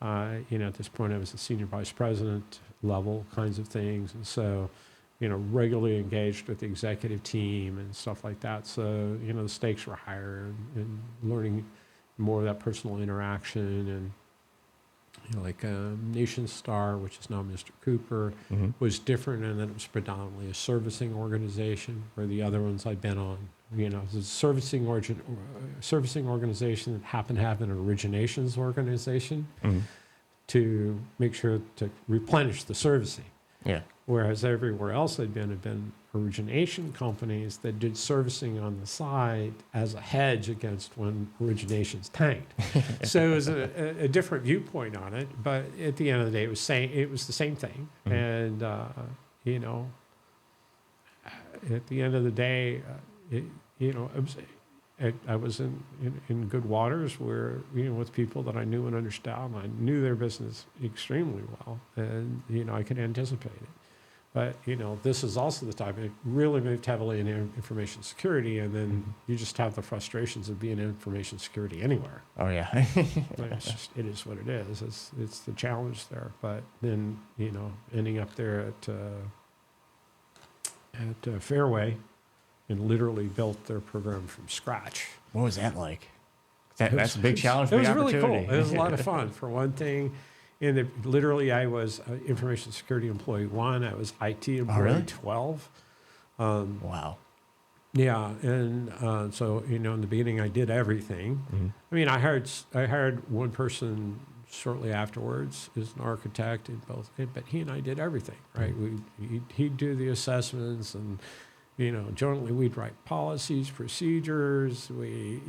At this point, I was a senior vice president level kinds of things. And so, regularly engaged with the executive team and stuff like that. So, the stakes were higher and learning more of that personal interaction and, Nation Star, which is now Mr. Cooper, was different in that it was predominantly a servicing organization, where the other ones I'd been on, it was a servicing organization that happened to have an originations organization to make sure to replenish the servicing. Yeah. Whereas everywhere else had been origination companies that did servicing on the side as a hedge against when originations tanked. So it was a different viewpoint on it, but at the end of the day, it was the same thing. And at the end of the day, I was in good waters where, with people that I knew and understood. I knew their business extremely well, and, I could anticipate it. But, this is also the time it really moved heavily in information security, and then you just have the frustrations of being in information security anywhere. Oh, yeah. It is what it is. It's the challenge there. But then, ending up there at Fairway and literally built their program from scratch. What was that like? That's a big challenge, It big was really opportunity. cool. It was a lot of fun. For one thing, literally I was information security employee 1. I was IT employee really? 12. Wow. Yeah, and so in the beginning I did everything. Mm-hmm. I mean, I hired one person shortly afterwards as an architect in both, but he and I did everything, right? He'd do the assessments, and jointly we'd write policies, procedures. We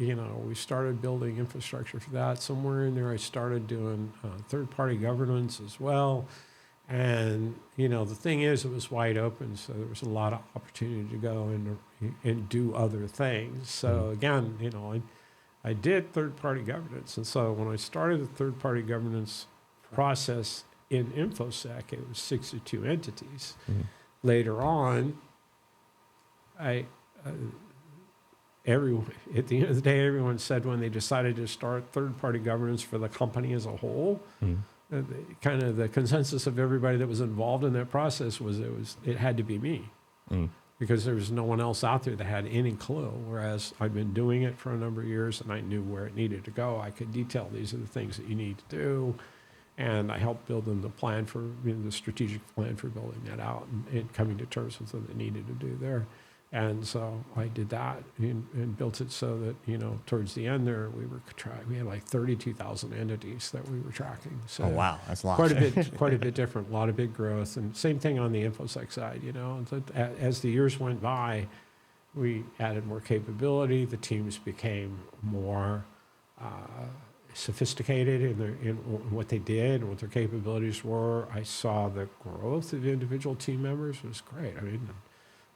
started building infrastructure for that. Somewhere in there, I started doing third-party governance as well. And the thing is, it was wide open, so there was a lot of opportunity to go and do other things. So again, I did third-party governance, and so when I started the third-party governance process in InfoSec, it was 62 entities. Mm-hmm. Later on, at the end of the day, everyone said when they decided to start third-party governance for the company as a whole, kind of the consensus of everybody that was involved in that process was it had to be me. Because there was no one else out there that had any clue, whereas I'd been doing it for a number of years and I knew where it needed to go. I could detail these are the things that you need to do, and I helped build them the plan for the strategic plan for building that out and coming to terms with what they needed to do there. And so I did that and built it so that, towards the end there, we had like 32,000 entities that we were tracking. So oh, wow. That's a lot. quite a bit different, a lot of big growth. And same thing on the InfoSec side, as the years went by, we added more capability. The teams became more sophisticated in what they did and what their capabilities were. I saw the growth of individual team members. It was great. I mean,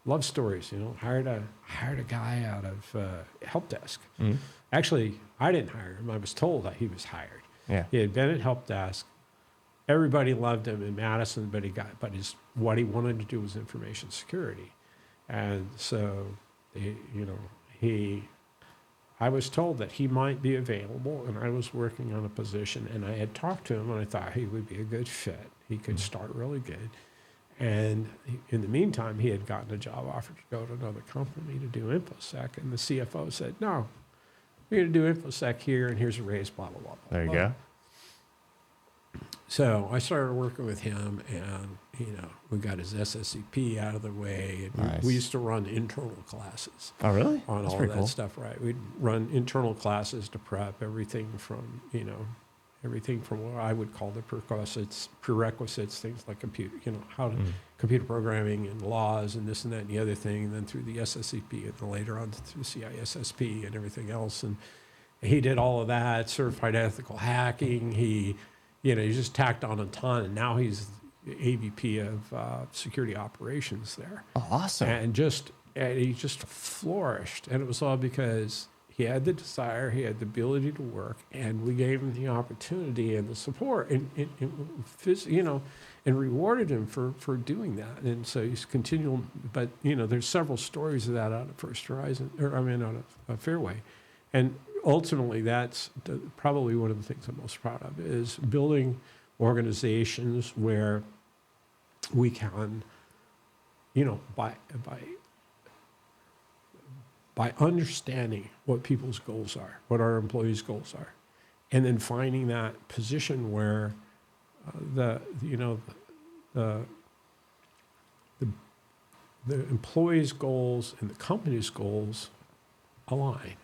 love stories, hired a guy out of help desk. Mm-hmm. Actually, I didn't hire him. I was told that he was hired. Yeah. He had been at help desk. Everybody loved him in Madison, but what he wanted to do was information security. And so, I was told that he might be available, and I was working on a position, and I had talked to him, and I thought he would be a good fit. He could start really good. And in the meantime, he had gotten a job offer to go to another company to do InfoSec. And the CFO said, no, we're going to do InfoSec here, and here's a raise, blah, blah, blah, blah. There you go. So I started working with him, and, we got his SSCP out of the way. And Nice. we used to run internal classes. Oh, really? On That's all pretty of that cool. stuff, right? We'd run internal classes to prep everything from what I would call the prerequisites, things like computer, computer programming and laws and this and that and the other thing, and then through the SSCP, and then later on through CISSP and everything else. And he did all of that, certified ethical hacking. He just tacked on a ton, and now he's the AVP of security operations there. Oh, awesome. And he just flourished, and it was all because he had the desire, he had the ability to work, and we gave him the opportunity and the support, and rewarded him for doing that. And so he's continual. But there's several stories of that out of First Horizon, out of Fairway, and ultimately that's probably one of the things I'm most proud of is building organizations where we can, by understanding what people's goals are, what our employees' goals are, and then finding that position where the employees' goals and the company's goals align,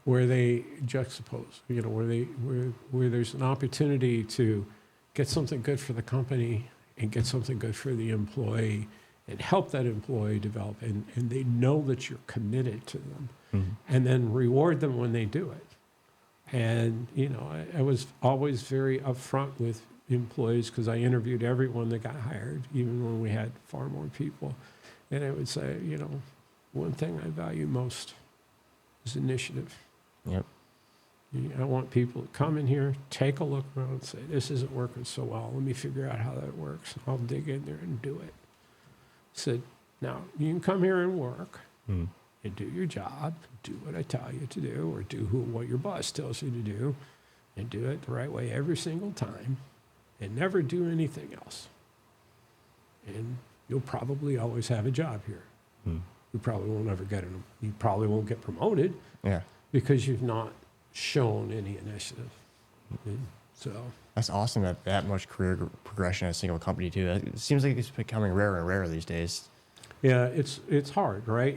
where they juxtapose, where there's an opportunity to get something good for the company and get something good for the employee and help that employee develop, and they know that you're committed to them, and then reward them when they do it. And, I was always very upfront with employees because I interviewed everyone that got hired, even when we had far more people. And I would say, one thing I value most is initiative. Yep. I want people to come in here, take a look around and say, this isn't working so well. Let me figure out how that works. I'll dig in there and do it. So now you can come here and work and do your job, do what I tell you to do, or do what your boss tells you to do, and do it the right way every single time, and never do anything else. And you'll probably always have a job here. You probably won't ever get you probably won't get promoted because you've not shown any initiative. So that's awesome that much career progression at a single company too. It seems like it's becoming rarer and rarer these days. Yeah, it's hard, right?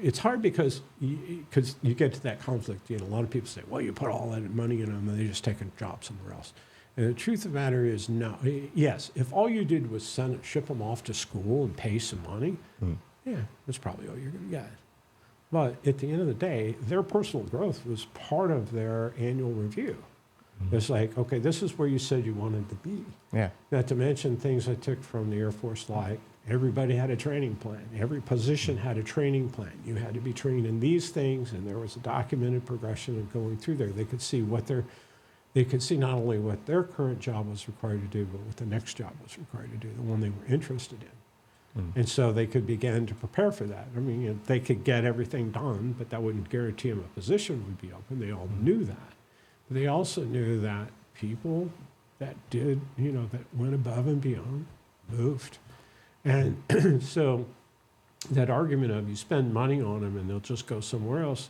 It's hard because you get to that conflict. A lot of people say, well, you put all that money in them and they just take a job somewhere else. And the truth of the matter is, no. Yes, if all you did was ship them off to school and pay some money, that's probably all you're going to get. But at the end of the day, their personal growth was part of their annual review. It's like, okay, this is where you said you wanted to be. Yeah. Not to mention things I took from the Air Force, like everybody had a training plan. Every position had a training plan. You had to be trained in these things, and there was a documented progression of going through there. They could see they could see not only what their current job was required to do, but what the next job was required to do, the one they were interested in. And so they could begin to prepare for that. I mean, they could get everything done, but that wouldn't guarantee them a position would be open. They all knew that. But they also knew that people that did, that went above and beyond moved. And so that argument of you spend money on them and they'll just go somewhere else,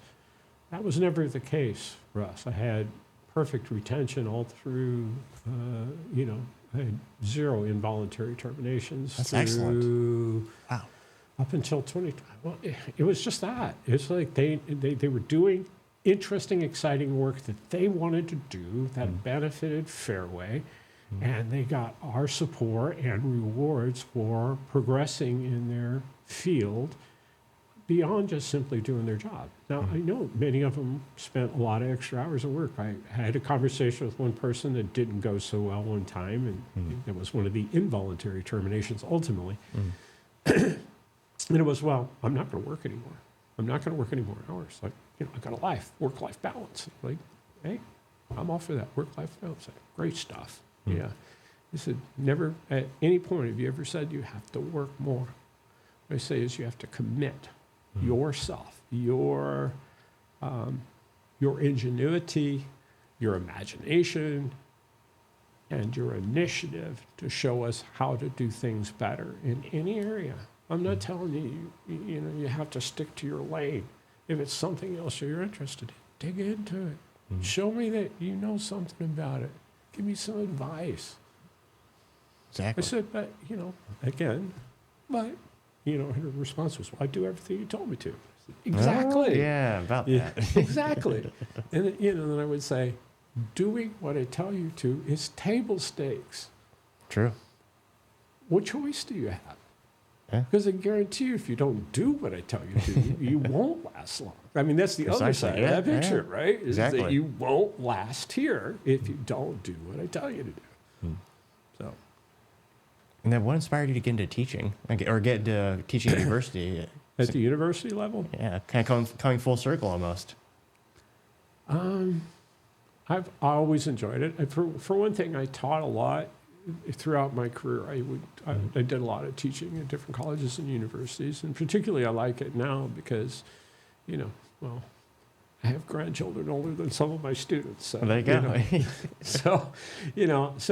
that was never the case for us. I had perfect retention all through, I had 0 involuntary terminations. That's excellent. Wow. Up until 2020. Well, it was just that. It's like they were doing interesting, exciting work that they wanted to do that benefited Fairway, and they got our support and rewards for progressing in their field beyond just simply doing their job. Now, I know many of them spent a lot of extra hours of work. I had a conversation with one person that didn't go so well one time, and it was one of the involuntary terminations ultimately. And it was, well, I'm not going to work anymore. I'm not going to work any more hours. Like, I've got a life, work-life balance. Like, hey, I'm all for that, work-life balance. Like, great stuff. Yeah. He said, never at any point have you ever said you have to work more. What I say is you have to commit yourself, your ingenuity, your imagination, and your initiative to show us how to do things better in any area. I'm not telling you, you have to stick to your lane. If it's something else you're interested in, dig into it. Show me that you know something about it. Give me some advice. Exactly. I said, but, again, but, her response was, well, I do everything you told me to. I said, exactly. Oh, yeah, about that. Exactly. And, then I would say, doing what I tell you to is table stakes. True. What choice do you have? Yeah. Because I guarantee you, if you don't do what I tell you to, you won't last long. I mean, that's the other side of that picture, right? Is exactly. that you won't last here if you don't do what I tell you to do. So. And then what inspired you to get into teaching, or get into teaching at university? At the university level? Yeah, kind of coming full circle almost. I've always enjoyed it. For one thing, I taught a lot throughout my career. I did a lot of teaching at different colleges and universities, and particularly I like it now because, I have grandchildren older than some of my students. So, there you go. So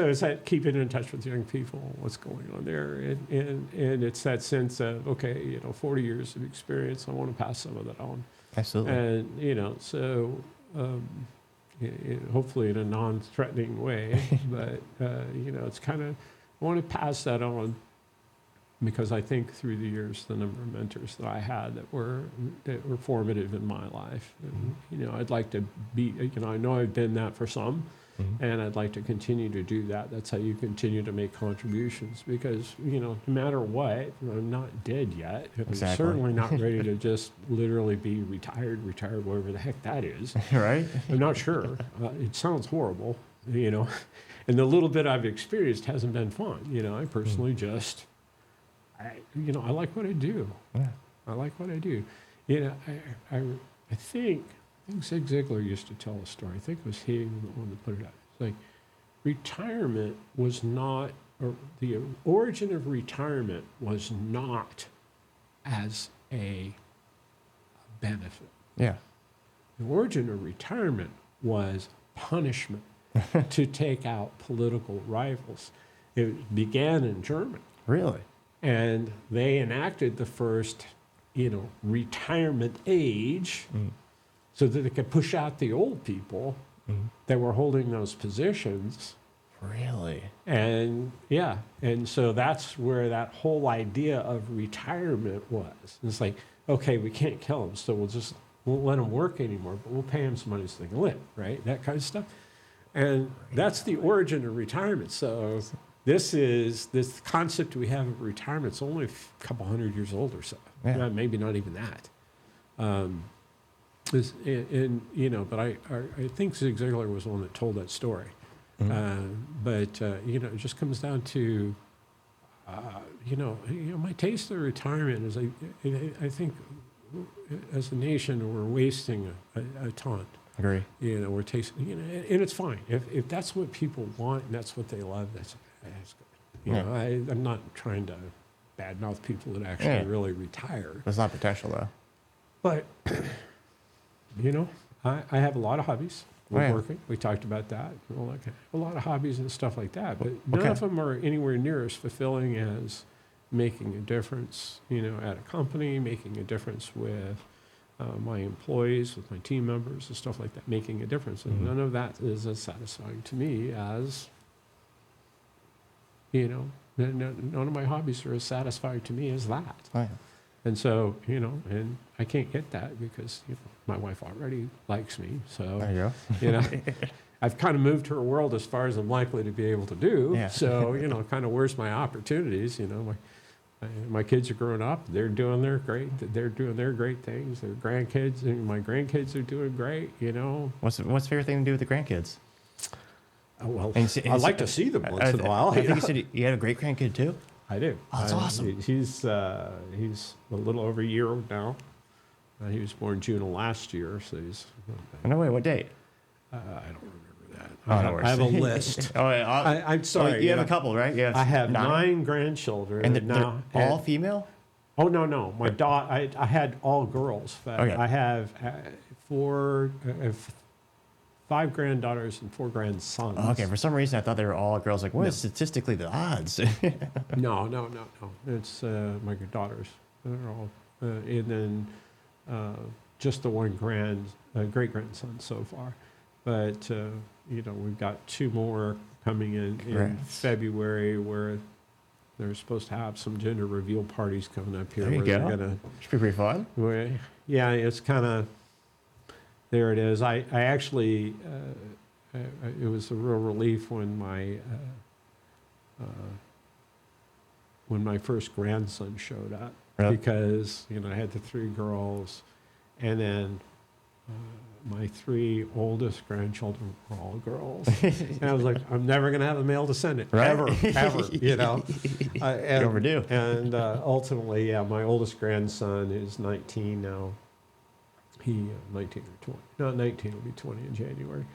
it's that keeping in touch with young people, what's going on there, and it's that sense of, okay, 40 years of experience, I want to pass some of that on. Absolutely. And, so hopefully in a non-threatening way, but, it's kind of, I want to pass that on because I think through the years, the number of mentors that I had that were formative in my life, and, I'd like to be, I know I've been that for some, and I'd like to continue to do that. That's how you continue to make contributions because, no matter what, I'm not dead yet. Exactly. I'm certainly not ready to just literally be retired, whatever the heck that is. Right? I'm not sure. It sounds horrible, and the little bit I've experienced hasn't been fun. I personally just, I like what I do. Yeah. I like what I do. I think Zig Ziglar used to tell a story. I think it was he the one that put it out. It's like retirement was not, or the origin of retirement was not as a benefit. Yeah. The origin of retirement was punishment to take out political rivals. It began in Germany. Really? And they enacted the first, retirement age so that they could push out the old people that were holding those positions. Really? And so that's where that whole idea of retirement was. It's like, okay, we can't kill them, so won't let them work anymore, but we'll pay them some money so they can live, right? That kind of stuff. And that's the origin of retirement. So this concept we have of retirement is only a couple hundred years old or so. Yeah. Maybe not even that. But I think Zig Ziglar was the one that told that story. It just comes down to, my taste of retirement is I think as a nation we're wasting a ton. Agree. We're tasting, and it's fine if that's what people want and that's what they love. That's good. I'm not trying to badmouth people that actually really retire. It's not potential though. But I have a lot of hobbies. Woodworking, we talked about that. A lot of hobbies and stuff like that, but none of them are anywhere near as fulfilling as making a difference, at a company, making a difference with my employees, with my team members, and stuff like that, making a difference. And none of that is as satisfying to me as, none of my hobbies are as satisfying to me as that. Oh, yeah. And so, and I can't get that because, my wife already likes me. So, There you go. I've kind of moved her world as far as I'm likely to be able to do. Yeah. So, kind of where's my opportunities? My kids are growing up. They're doing their great things. Their grandkids, and my grandkids are doing great, What's the favorite thing to do with the grandkids? Well, I like to see them once in a while. I think you said you had a great grandkid too? I do. Oh, that's awesome. He's a little over a year old now. He was born June of last year, so he's. No way. What date? I don't remember that. I have a list. I'm sorry. You have a couple, right? You have I have 9 grandchildren. And they're all female? Oh no! My daughter. I had all girls. Okay. I have 5 granddaughters and 4 grandsons. Okay, for some reason I thought they were all girls. Like, what is statistically the odds? No. It's my daughters. They're all, and then just the one great grandson so far. But we've got 2 more coming in February where they're supposed to have some gender reveal parties coming up here. There you go. Should be pretty fun. It's kind of. There it is. I actually, it was a real relief when my first grandson showed up. Really? Because, I had the 3 girls, and then my 3 oldest grandchildren were all girls. And I was like, I'm never going to have a male descendant, right? ever, And, overdue. And ultimately, my oldest grandson is 19 now. 19 or 20. No, 19 will be 20 in January.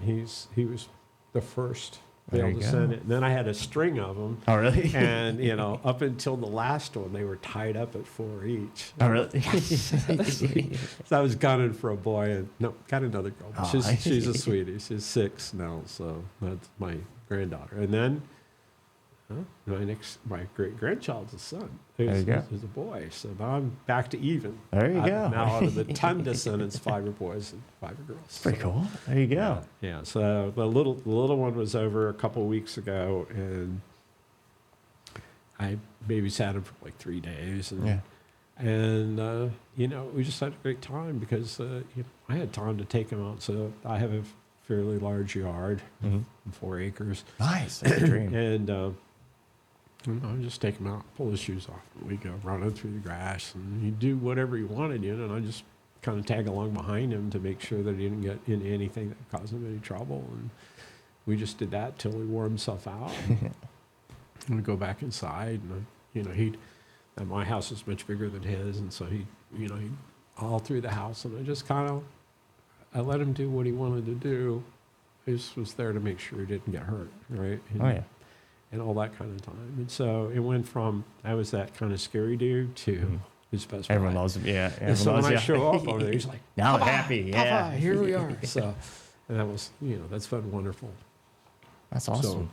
He was the first male descendant. And then I had a string of them. Oh, really? And, up until the last one, they were tied up at 4 each. Oh, really? So I was gunning for a boy. And no, got another girl. Oh. She's a sweetie. She's 6 now, so that's my granddaughter. And then my great-grandchild's a son. Is a boy. So now I'm back to even. There you go. Now out of the 10 descendants, 5 are boys and 5 are girls. Pretty cool. There you go. Yeah. So the little one was over a couple of weeks ago, and I babysat him for like 3 days. And we just had a great time because I had time to take him out. So I have a fairly large yard, 4 acres. Nice. That's a dream. And I just take him out, pull his shoes off, and we go running through the grass, and he'd do whatever he wanted, and I just kind of tag along behind him to make sure that he didn't get into anything that caused him any trouble, and we just did that till he wore himself out. And we'd go back inside, and and my house is much bigger than his, and so he'd all through the house, and I just I let him do what he wanted to do. I just was there to make sure he didn't get hurt, right? And, Oh, yeah. And all that kind of time. And so it went from, I was that kind of scary dude to his best friend. Everyone loves him. Yeah. And so when I show up over there, he's like, now I'm "Papa, happy. Yeah. Papa, here we are." So, and that was, that's been wonderful. That's awesome. So,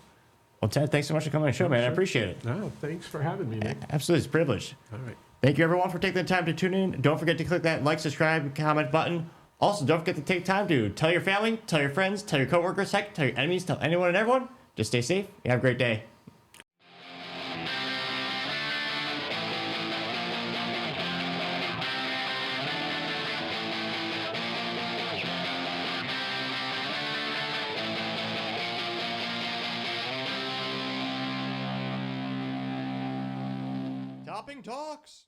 Well, Ted, thanks so much for coming on the show, man. I appreciate it. no, thanks for having me, man. Absolutely. It's a privilege. All right. Thank you, everyone, for taking the time to tune in. Don't forget to click that like, subscribe, comment button. Also, don't forget to take time to tell your family, tell your friends, tell your coworkers, heck, tell your enemies, tell anyone and everyone. Just stay safe. You have a great day. Topping Talks.